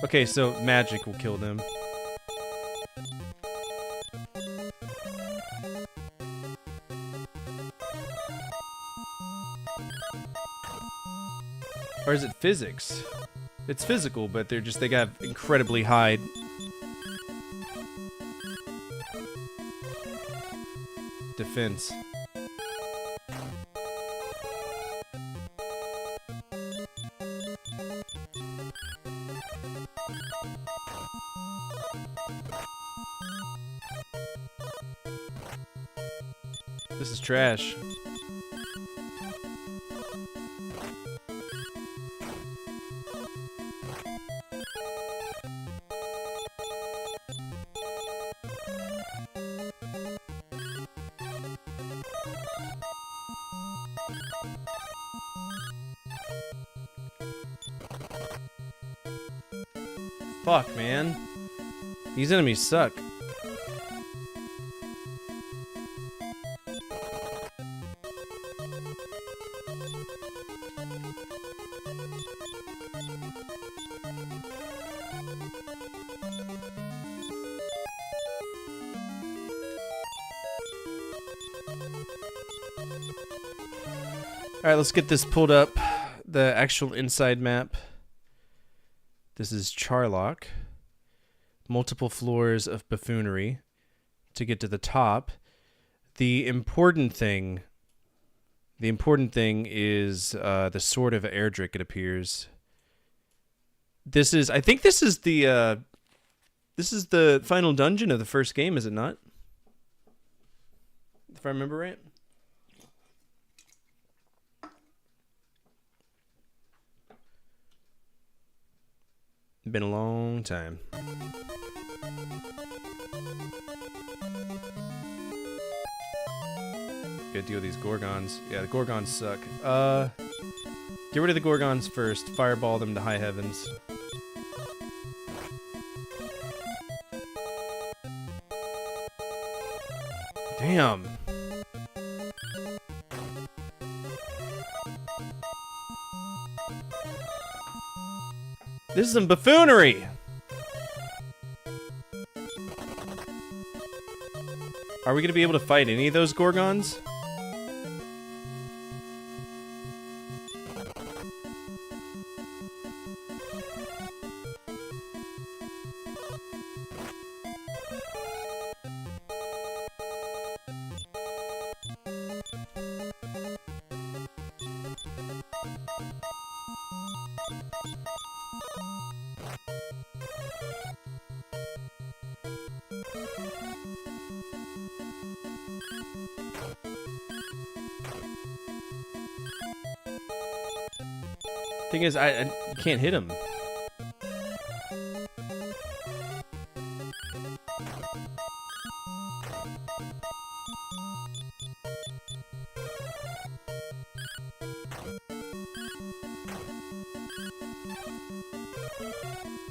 Okay, so magic will kill them. Or is it physics? It's physical, but they got incredibly high defense. This is trash. Fuck, man. These enemies suck. Alright, let's get this pulled up. The actual inside map. This is Charlock. Multiple floors of buffoonery to get to the top. The important thing is the Sword of Erdrick, it appears. I think this is the final dungeon of the first game, is it not? If I remember right. Been a long time. Gotta deal with these Gorgons. Yeah, the Gorgons suck. Get rid of the Gorgons first. Fireball them to high heavens. Damn. This is some buffoonery! Are we gonna be able to fight any of those Gorgons? Thing is, I can't hit him.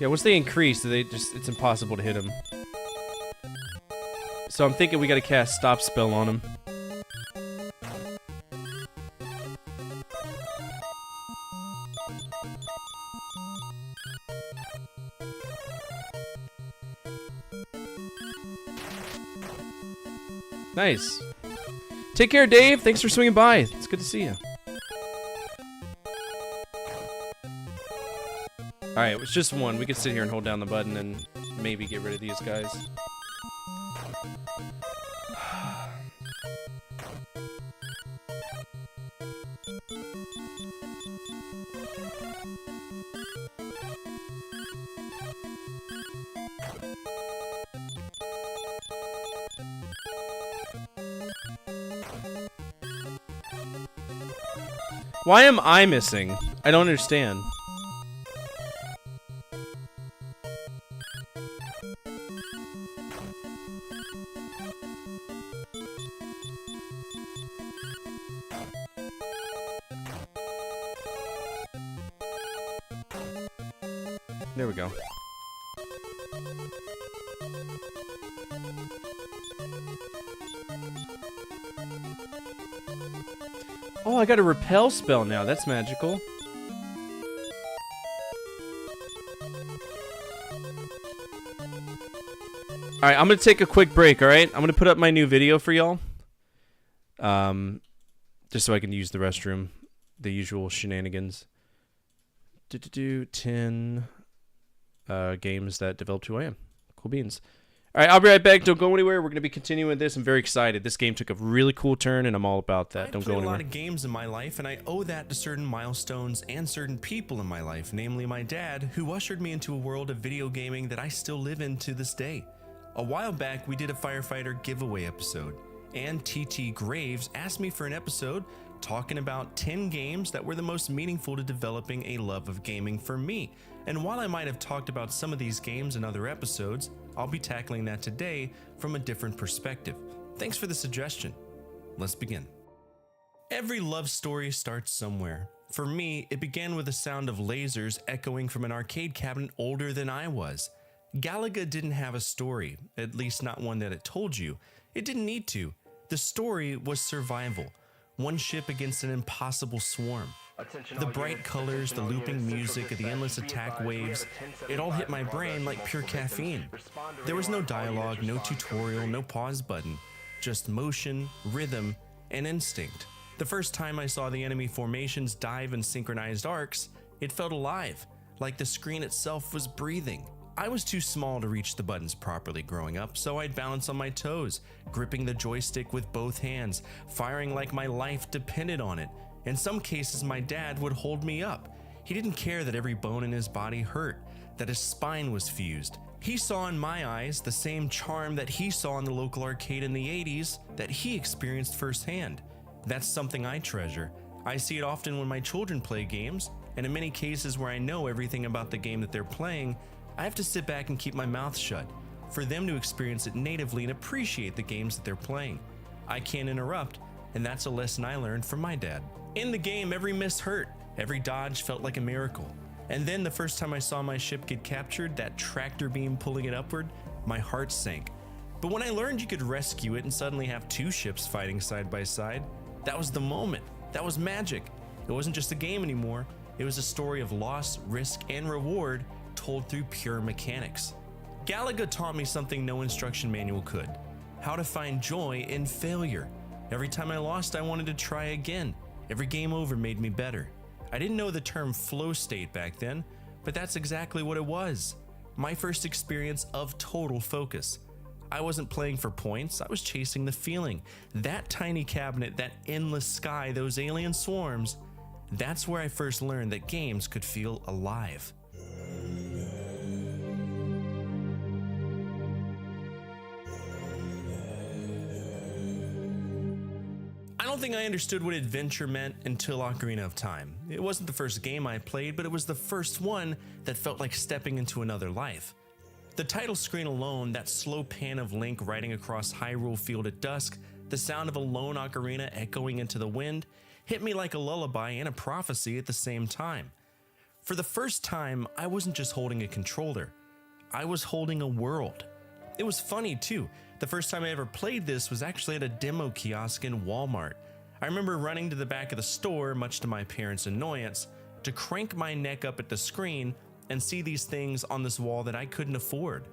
Yeah, once they increase, it's impossible to hit him. So I'm thinking we gotta cast Stop Spell on him. Nice. Take care, Dave. Thanks for swinging by. It's good to see you. Alright, it was just one. We could sit here and hold down the button and maybe get rid of these guys. Why am I missing? I don't understand. There we go. Oh, I got a repel spell now. That's magical. Alright, I'm gonna take a quick break, alright? I'm gonna put up my new video for y'all. Just so I can use the restroom. The usual shenanigans. 10 games that developed who I am. Cool beans. All right, I'll be right back. Don't go anywhere. We're going to be continuing this. I'm very excited. This game took a really cool turn, and I'm all about that. Don't go I've played anywhere. a lot of games in my life, and I owe that to certain milestones and certain people in my life, namely my dad, who ushered me into a world of video gaming that I still live in to this day. A while back, we did a Firefighter giveaway episode, and TT Graves asked me for an episode talking about 10 games that were the most meaningful to developing a love of gaming for me. And while I might have talked about some of these games in other episodes, I'll be tackling that today from a different perspective. Thanks for the suggestion. Let's begin. Every love story starts somewhere. For me, it began with the sound of lasers echoing from an arcade cabinet older than I was. Galaga didn't have a story, at least not one that it told you. It didn't need to. The story was survival. One ship against an impossible swarm. The bright colors, the looping music, the endless attack waves, it all hit my brain like pure caffeine. There was no dialogue, no tutorial, no pause button, just motion, rhythm, and instinct. The first time I saw the enemy formations dive in synchronized arcs, it felt alive, like the screen itself was breathing. I was too small to reach the buttons properly growing up, so I'd balance on my toes, gripping the joystick with both hands, firing like my life depended on it. In some cases, my dad would hold me up. He didn't care that every bone in his body hurt, that his spine was fused. He saw in my eyes the same charm that he saw in the local arcade in the 80s that he experienced firsthand. That's something I treasure. I see it often when my children play games, and in many cases where I know everything about the game that they're playing, I have to sit back and keep my mouth shut for them to experience it natively and appreciate the games that they're playing. I can't interrupt, and that's a lesson I learned from my dad. In the game, every miss hurt, every dodge felt like a miracle. And then the first time I saw my ship get captured, that tractor beam pulling it upward, my heart sank. But when I learned you could rescue it and suddenly have two ships fighting side by side, that was the moment. That was magic. It wasn't just a game anymore. It was a story of loss, risk, and reward told through pure mechanics. Galaga taught me something no instruction manual could: how to find joy in failure. Every time I lost, I wanted to try again. Every game over made me better. I didn't know the term flow state back then, but that's exactly what it was. My first experience of total focus. I wasn't playing for points, I was chasing the feeling. That tiny cabinet, that endless sky, those alien swarms, that's where I first learned that games could feel alive. I don't think I understood what adventure meant until Ocarina of Time. It wasn't the first game I played, but it was the first one that felt like stepping into another life. The title screen alone, that slow pan of Link riding across Hyrule Field at dusk, the sound of a lone ocarina echoing into the wind, hit me like a lullaby and a prophecy at the same time. For the first time, I wasn't just holding a controller. I was holding a world. It was funny too. The first time I ever played this was actually at a demo kiosk in Walmart. I remember running to the back of the store, much to my parents' annoyance, to crank my neck up at the screen and see these things on this wall that I couldn't afford.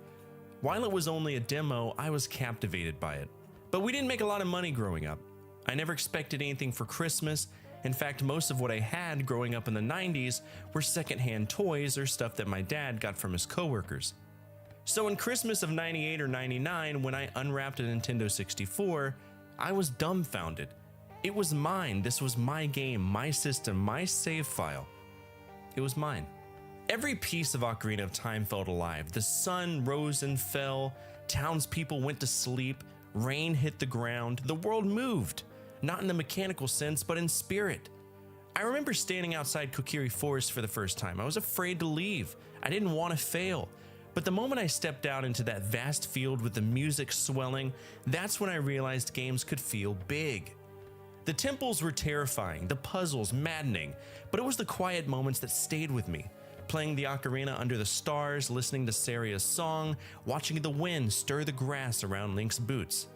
While it was only a demo, I was captivated by it. But we didn't make a lot of money growing up. I never expected anything for Christmas. In fact, most of what I had growing up in the 90s were secondhand toys or stuff that my dad got from his coworkers. So in Christmas of 98 or 99, when I unwrapped a Nintendo 64, I was dumbfounded. It was mine. This was my game, my system, my save file. It was mine. Every piece of Ocarina of Time felt alive. The sun rose and fell, townspeople went to sleep, rain hit the ground, the world moved, not in the mechanical sense, but in spirit. I remember standing outside Kokiri Forest for the first time. I was afraid to leave. I didn't want to fail. But the moment I stepped out into that vast field with the music swelling, that's when I realized games could feel big. The temples were terrifying, the puzzles maddening, but it was the quiet moments that stayed with me. Playing the ocarina under the stars, listening to Saria's song, watching the wind stir the grass around Link's boots.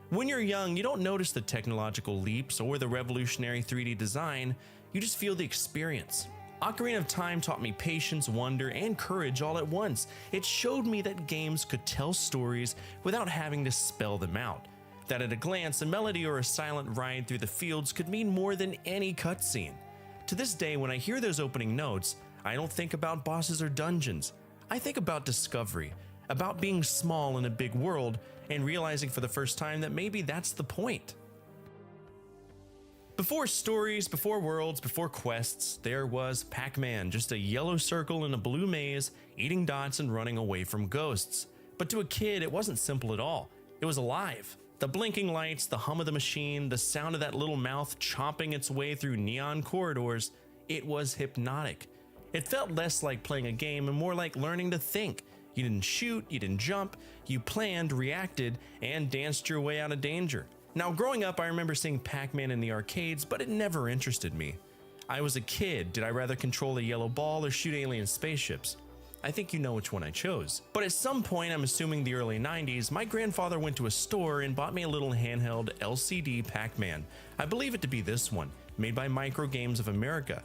When you're young, you don't notice the technological leaps or the revolutionary 3D design, you just feel the experience. Ocarina of Time taught me patience, wonder, and courage all at once. It showed me that games could tell stories without having to spell them out. That at a glance, a melody or a silent ride through the fields could mean more than any cutscene. To this day, when I hear those opening notes, I don't think about bosses or dungeons. I think about discovery, about being small in a big world and realizing for the first time that maybe that's the point. Before stories, before worlds, before quests, there was Pac-Man, just a yellow circle in a blue maze, eating dots and running away from ghosts. But to a kid, it wasn't simple at all. It was alive. The blinking lights, the hum of the machine, the sound of that little mouth chomping its way through neon corridors, it was hypnotic. It felt less like playing a game and more like learning to think. You didn't shoot, you didn't jump, you planned, reacted, and danced your way out of danger. Now, growing up, I remember seeing Pac-Man in the arcades, but it never interested me. I was a kid. Did I rather control a yellow ball or shoot alien spaceships? I think you know which one I chose. But at some point, I'm assuming the early 90s, my grandfather went to a store and bought me a little handheld LCD Pac-Man. I believe it to be this one, made by Micro Games of America.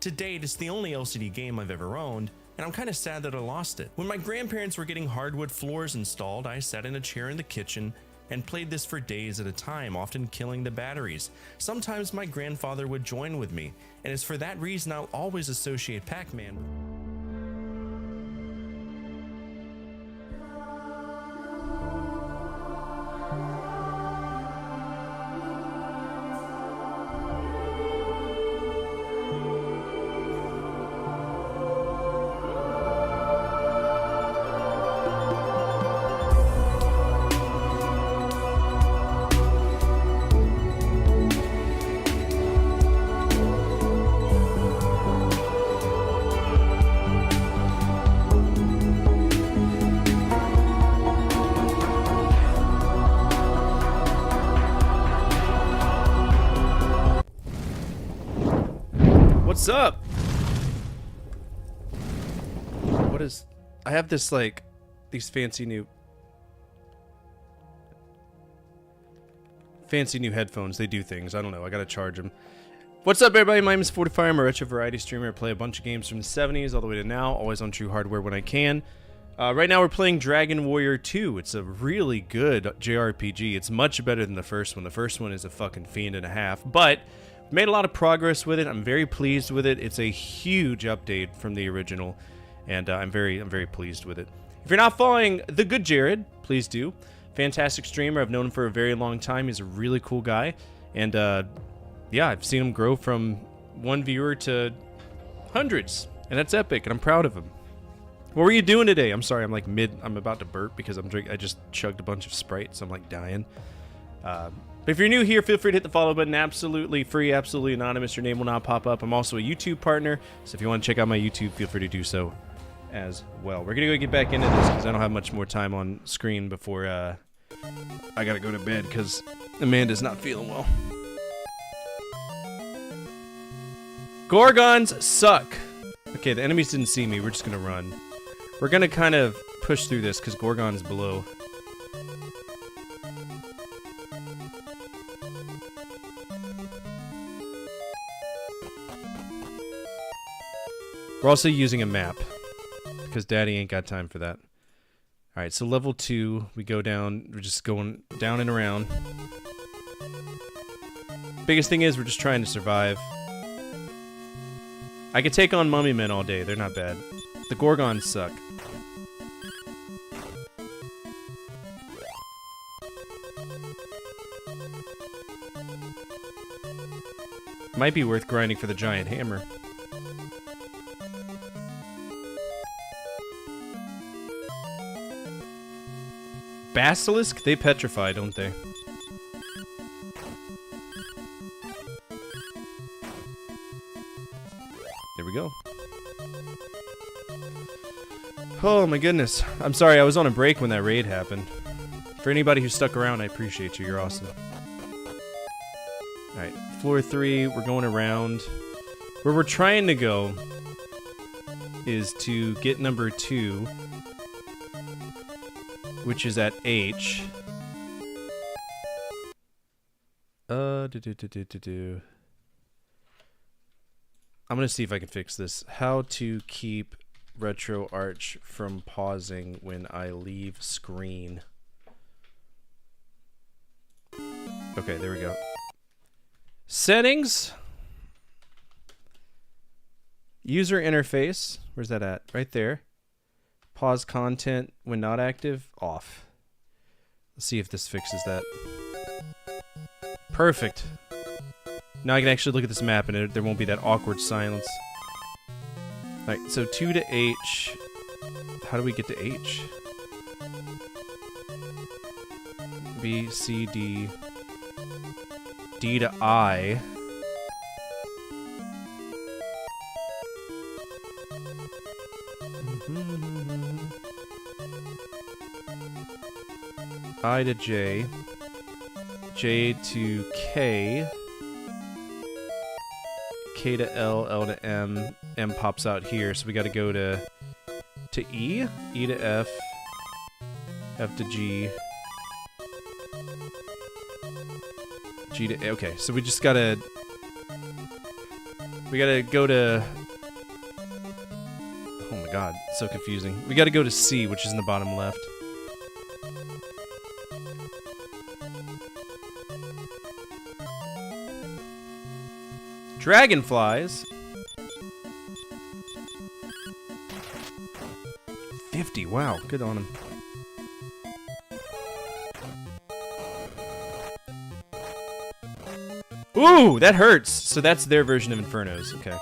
To date, it's the only LCD game I've ever owned, and I'm kind of sad that I lost it. When my grandparents were getting hardwood floors installed, I sat in a chair in the kitchen and played this for days at a time, often killing the batteries. Sometimes my grandfather would join with me, and it's for that reason I'll always associate Pac-Man. What's up? What is... I have this, like, these fancy new headphones. They do things. I don't know. I gotta charge them. What's up, everybody? My name is 45. I'm a retro variety streamer. I play a bunch of games from the 70s all the way to now, always on True Hardware when I can. Right now we're playing Dragon Warrior 2. It's a really good JRPG. It's much better than the first one. The first one is a fucking fiend and a half, but made a lot of progress with it. I'm very pleased with it. It's a huge update from the original, and I'm very pleased with it. If you're not following The Good Jared, please do. Fantastic streamer. I've known him for a very long time. He's a really cool guy, and yeah, I've seen him grow from one viewer to hundreds, and that's epic, and I'm proud of him. What were you doing today? I'm sorry, I'm about to burp because I just chugged a bunch of Sprite, so I'm like dying. But if you're new here, feel free to hit the follow button. Absolutely free, absolutely anonymous. Your name will not pop up. I'm also a YouTube partner, so if you want to check out my YouTube, feel free to do so as well. We're going to go get back into this because I don't have much more time on screen before I got to go to bed because Amanda's not feeling well. Gorgons suck. Okay, the enemies didn't see me. We're just going to run. We're going to kind of push through this because Gorgon's below. We're also using a map, because Daddy ain't got time for that. Alright, so level 2, we go down, we're just going down and around. Biggest thing is, we're just trying to survive. I could take on mummy men all day, they're not bad. The Gorgons suck. Might be worth grinding for the giant hammer. Basilisk? They petrify, don't they? There we go. Oh my goodness. I'm sorry, I was on a break when that raid happened. For anybody who stuck around, I appreciate you. You're awesome. Alright, floor 3, we're going around. Where we're trying to go is to get number 2, which is at H. I'm gonna see if I can fix this. How to keep RetroArch from pausing when I leave screen. Okay, there we go. Settings. User interface. Where's that at? Right there. Pause content when not active. Off. Let's see if this fixes that. Perfect. Now I can actually look at this map and there won't be that awkward silence. Alright, so 2 to H. How do we get to H? B, C, D. D to I. I to J. J to K. K to L, L to M. M pops out here, so we gotta go to E. E to F. F to G. G to... Okay, so we just gotta... We gotta go to... Oh my god, so confusing. We gotta go to C, which is in the bottom left. Dragonflies? 50, wow, good on him. Ooh, that hurts! So that's their version of Infernos, okay.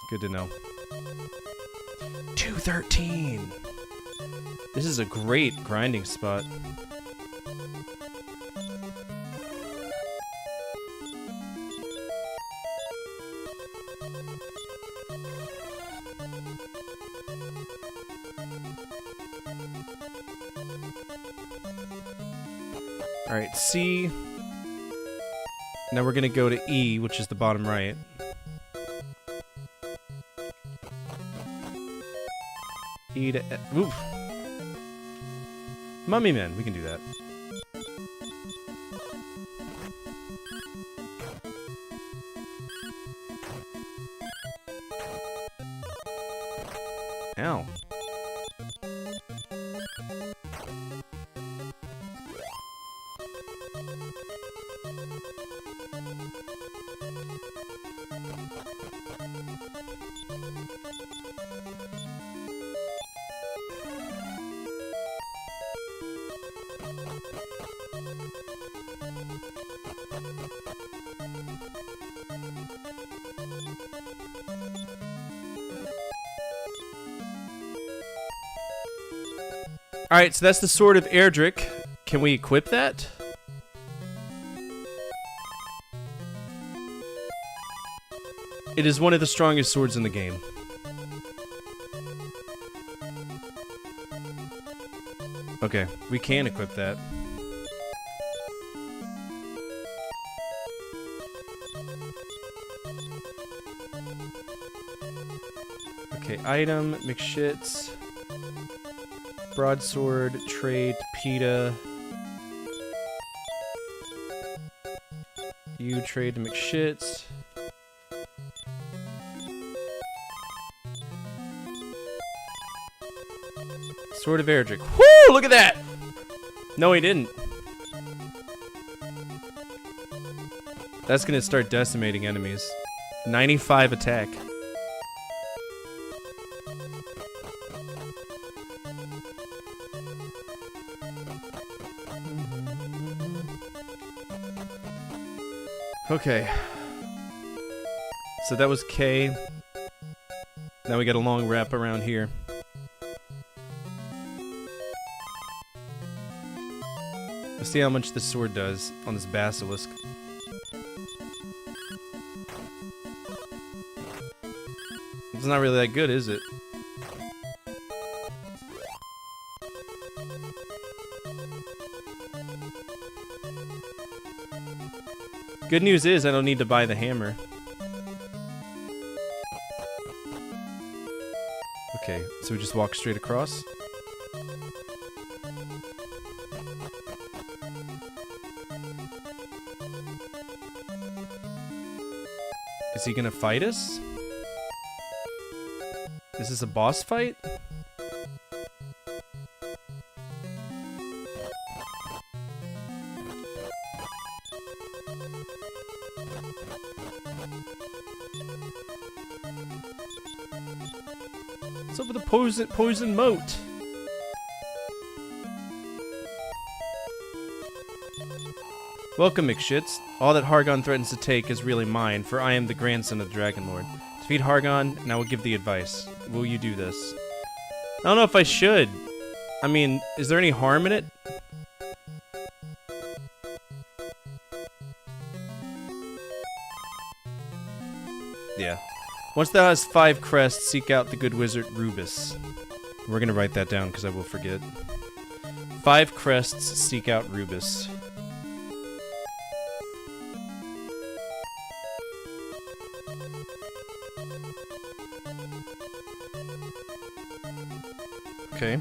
Good to know. 213! This is a great grinding spot. Alright, C. Now we're gonna go to E, which is the bottom right. E to F. Oof. Mummy Men, we can do that. Ow. Alright, so that's the Sword of Erdrick. Can we equip that? It is one of the strongest swords in the game. Okay, we can equip that. Okay, item, McShits. Broadsword, trait, PETA. You trade to McShits. Sword of Erdrick. Woo! Look at that! No, he didn't. That's gonna start decimating enemies. 95 attack. Okay. So that was K. Now we got a long wrap around here. Let's see how much this sword does on this basilisk. It's not really that good, is it? Good news is I don't need to buy the hammer. Okay, so we just walk straight across. Is he gonna fight us? Is this a boss fight? What's up with the poison moat? Welcome, McShits. All that Hargon threatens to take is really mine, for I am the grandson of the Dragon Lord. Defeat Hargon, and I will give the advice. Will you do this? I don't know if I should. I mean, is there any harm in it? Yeah. Once thou hast 5 crests, seek out the good wizard Rubus. We're gonna write that down because I will forget. 5 crests, seek out Rubus. Okay.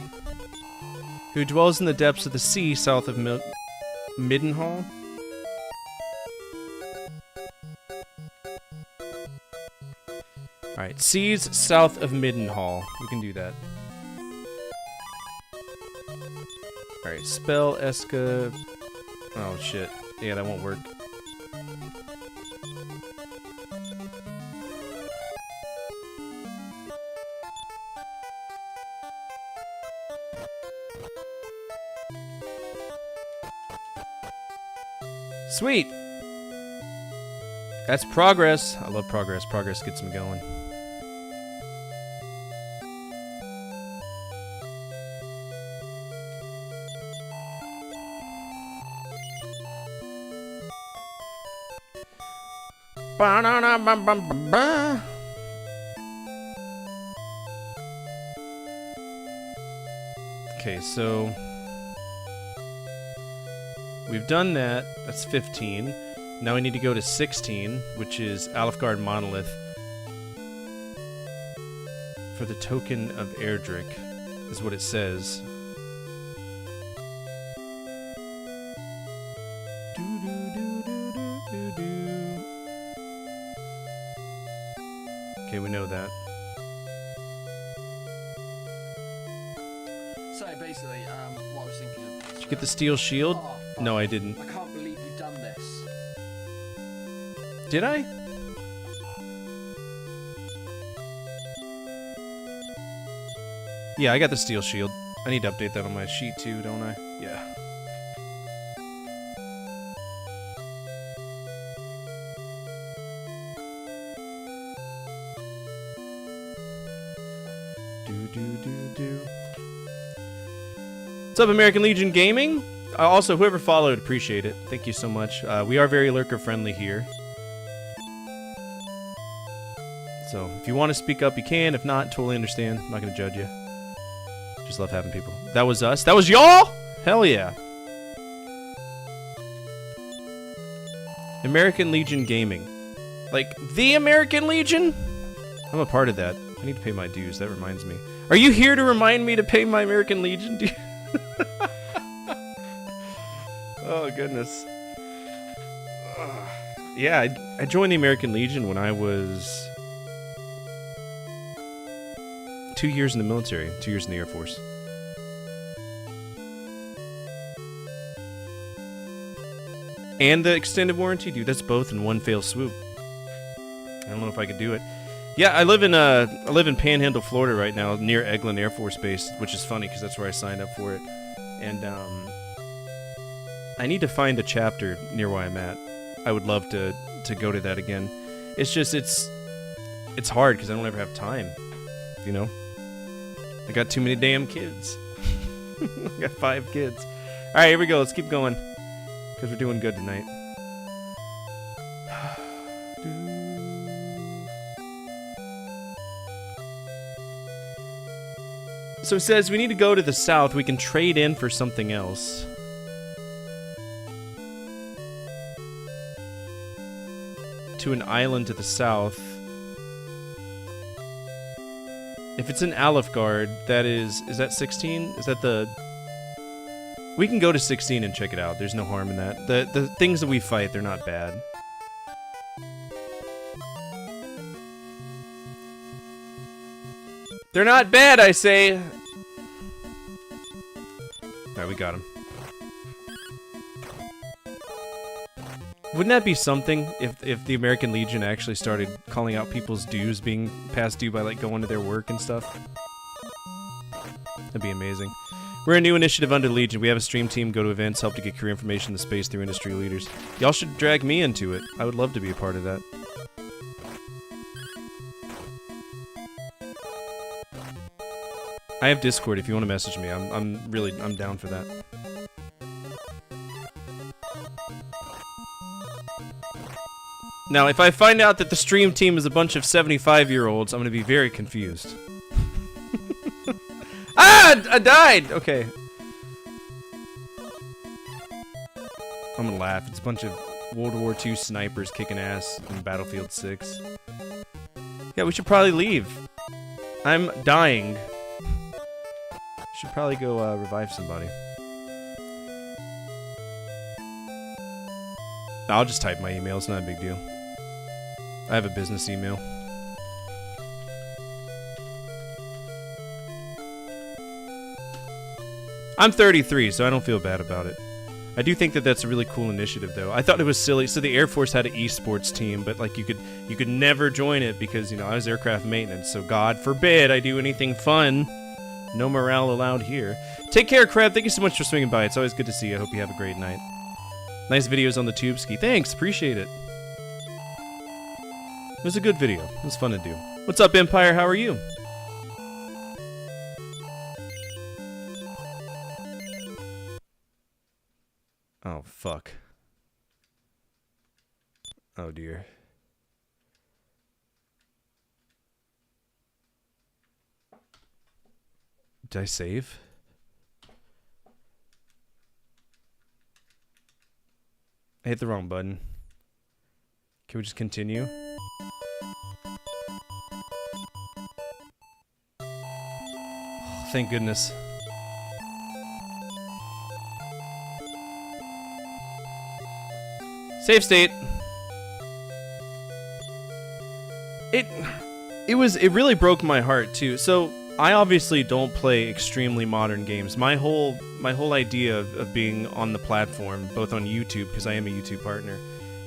Who dwells in the depths of the sea south of Middenhall? Alright, seas south of Middenhall. We can do that. Alright, spell Eska. Oh shit. Yeah, that won't work. Sweet! That's progress. I love progress. Progress gets me going. Ba-na-na-ba-ba-ba-ba. Okay, so we've done that. That's 15. Now we need to go to 16, which is Alfgard Monolith for the token of Erdrick, is what it says. Okay, we know that. So basically, what I was thinking of. Did you get the steel shield? Oh, fuck. No, I didn't. I can't believe you've done this. Did I? Yeah, I got the steel shield. I need to update that on my sheet too, don't I? Yeah. What's up, American Legion Gaming? Also, whoever followed, appreciate it. Thank you so much. We are very lurker friendly here. So, if you want to speak up, you can. If not, totally understand. I'm not going to judge you. Just love having people. That was us. That was y'all? Hell yeah. American Legion Gaming. Like, the American Legion? I'm a part of that. I need to pay my dues. That reminds me. Are you here to remind me to pay my American Legion dues? Oh, goodness. Yeah, I joined the American Legion when I was 2 years in the military, 2 years in the Air Force. And the extended warranty, dude, that's both in one fell swoop. I don't know if I could do it. Yeah, I live in Panhandle, Florida right now, near Eglin Air Force Base, which is funny because that's where I signed up for it. And I need to find a chapter near where I'm at. I would love to go to that again. It's just it's hard because I don't ever have time. You know, I got too many damn kids. I got 5 kids. All right, here we go. Let's keep going because we're doing good tonight. So it says we need to go to the south. We can trade in for something else. To an island to the south. If it's in Alfgard, that is that 16? Is that the... We can go to 16 and check it out. There's no harm in that. The things that we fight, they're not bad. They're not bad, I say! Alright, we got him. Wouldn't that be something if the American Legion actually started calling out people's dues being past due by like going to their work and stuff? That'd be amazing. We're a new initiative under Legion. We have a stream team, go to events, help to get career information in the space through industry leaders. Y'all should drag me into it. I would love to be a part of that. I have Discord if you want to message me. I'm down for that. Now, if I find out that the stream team is a bunch of 75-year-olds, I'm going to be very confused. Ah! I died! Okay. I'm going to laugh. It's a bunch of World War II snipers kicking ass in Battlefield 6. Yeah, we should probably leave. I'm dying. Should probably go revive somebody. I'll just type my email. It's not a big deal. I have a business email. I'm 33, so I don't feel bad about it. I do think that that's a really cool initiative, though. I thought it was silly. So the Air Force had an esports team, but like you could never join it because, you know, I was aircraft maintenance. So God forbid I do anything fun. No morale allowed here. Take care, Crab. Thank you so much for swinging by. It's always good to see you. I hope you have a great night. Nice videos on the tube ski. Thanks. Appreciate it. It was a good video. It was fun to do. What's up, Empire? How are you? Oh, fuck. Oh, dear. Did I save? I hit the wrong button. Can we just continue? Oh, thank goodness. Save state. It really broke my heart too. So I obviously don't play extremely modern games. My whole idea of being on the platform, both on YouTube, because I am a YouTube partner,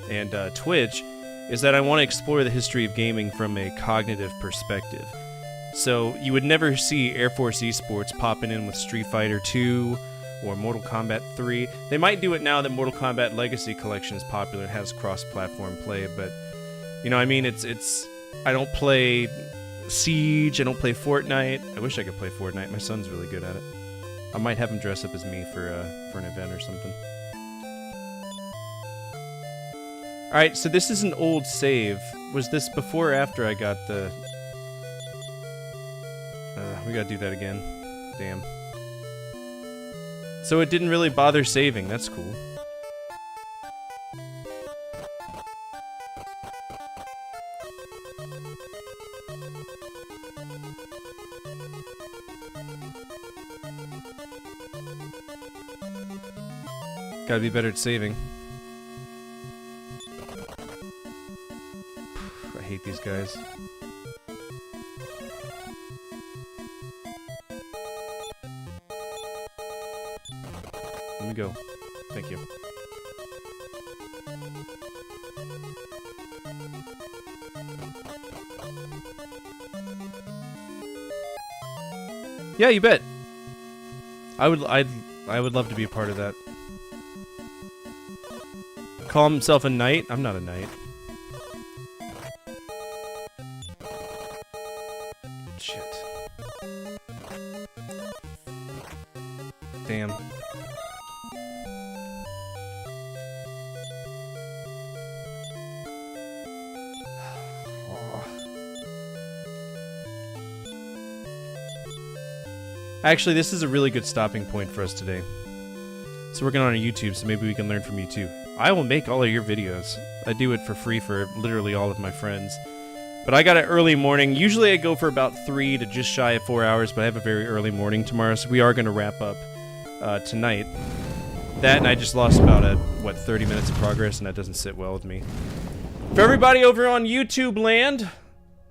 and Twitch, is that I want to explore the history of gaming from a cognitive perspective. So you would never see Air Force Esports popping in with Street Fighter 2 or Mortal Kombat 3. They might do it now that Mortal Kombat Legacy Collection is popular and has cross-platform play, but, you know, I mean, it's I don't play Siege, I don't play Fortnite. I wish I could play Fortnite. My son's really good at it. I might have him dress up as me for an event or something. Alright, so this is an old save. Was this before or after I got the... we gotta do that again. Damn. So it didn't really bother saving. That's cool. Gotta be better at saving. I hate these guys. Let me go. Thank you. Yeah, you bet. I would love to be a part of that. Call himself a knight? I'm not a knight. Shit. Damn. Actually, this is a really good stopping point for us today. So working on our YouTube, so maybe we can learn from you too. I will make all of your videos. I do it for free for literally all of my friends. But I got an early morning. Usually I go for about 3 to just shy of 4 hours, but I have a very early morning tomorrow, so we are going to wrap up tonight. That, and I just lost about, 30 minutes of progress, and that doesn't sit well with me. For everybody over on YouTube land,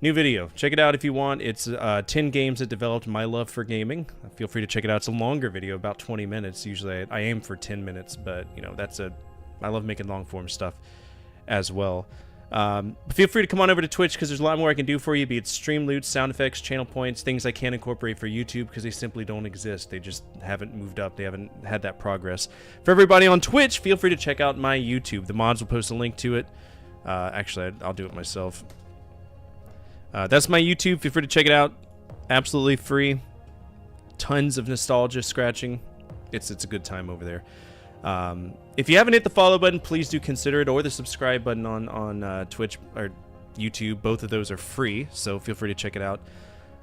new video. Check it out if you want. It's 10 games that developed my love for gaming. Feel free to check it out. It's a longer video, about 20 minutes. Usually I aim for 10 minutes, but, you know, I love making long-form stuff as well. Feel free to come on over to Twitch because there's a lot more I can do for you, be it stream loot, sound effects, channel points, things I can't incorporate for YouTube because they simply don't exist. They just haven't moved up. They haven't had that progress. For everybody on Twitch, feel free to check out my YouTube. The mods will post a link to it. Actually, I'll do it myself. That's my YouTube. Feel free to check it out. Absolutely free. Tons of nostalgia scratching. It's a good time over there. If you haven't hit the follow button, please do consider it, or the subscribe button on Twitch or YouTube. Both of those are free, so feel free to check it out.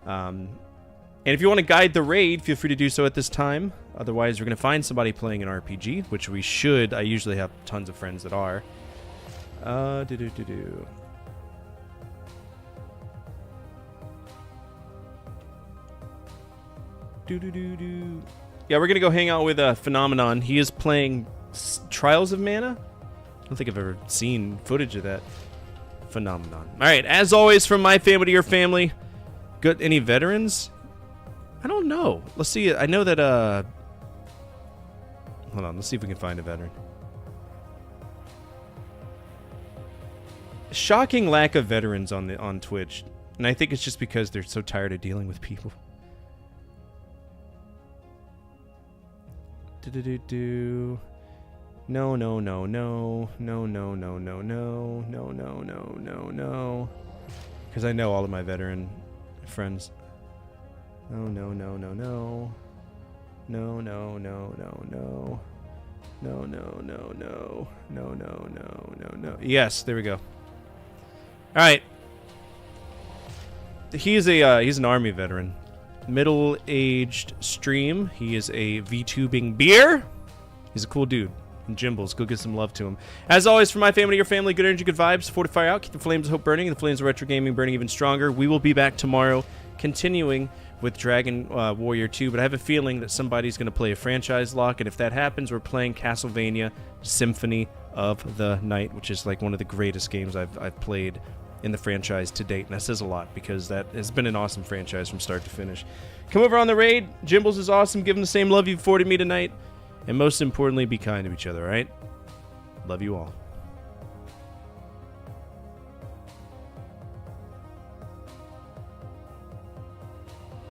And if you want to guide the raid, feel free to do so at this time. Otherwise, we're going to find somebody playing an RPG, which we should. I usually have tons of friends that are. Yeah, we're gonna go hang out with Phenomenon. He is playing Trials of Mana. I don't think I've ever seen footage of that. Phenomenon. All right, as always, from my family to your family. Good. Any veterans? I don't know. Let's see. I know that. Hold on. Let's see if we can find a veteran. Shocking lack of veterans on Twitch, and I think it's just because they're so tired of dealing with people. No. Because I know all of my veteran friends. No. Yes, there we go. All right. He's an army veteran. Middle-aged stream. He is a VTubing beer. He's a cool dude. And Jimbles, go give some love to him. As always, for my family, your family, good energy, good vibes. Fortify out, keep the flames of hope burning, and the flames of retro gaming burning even stronger. We will be back tomorrow, continuing with Dragon Warrior 2, but I have a feeling that somebody's going to play a franchise lock, and if that happens, we're playing Castlevania Symphony of the Night, which is like one of the greatest games I've played in the franchise to date, and that says a lot because that has been an awesome franchise from start to finish. Come over on the raid. Jimbles is awesome. Give him the same love you've afforded me tonight, and most importantly, be kind to each other, all right? Love you all.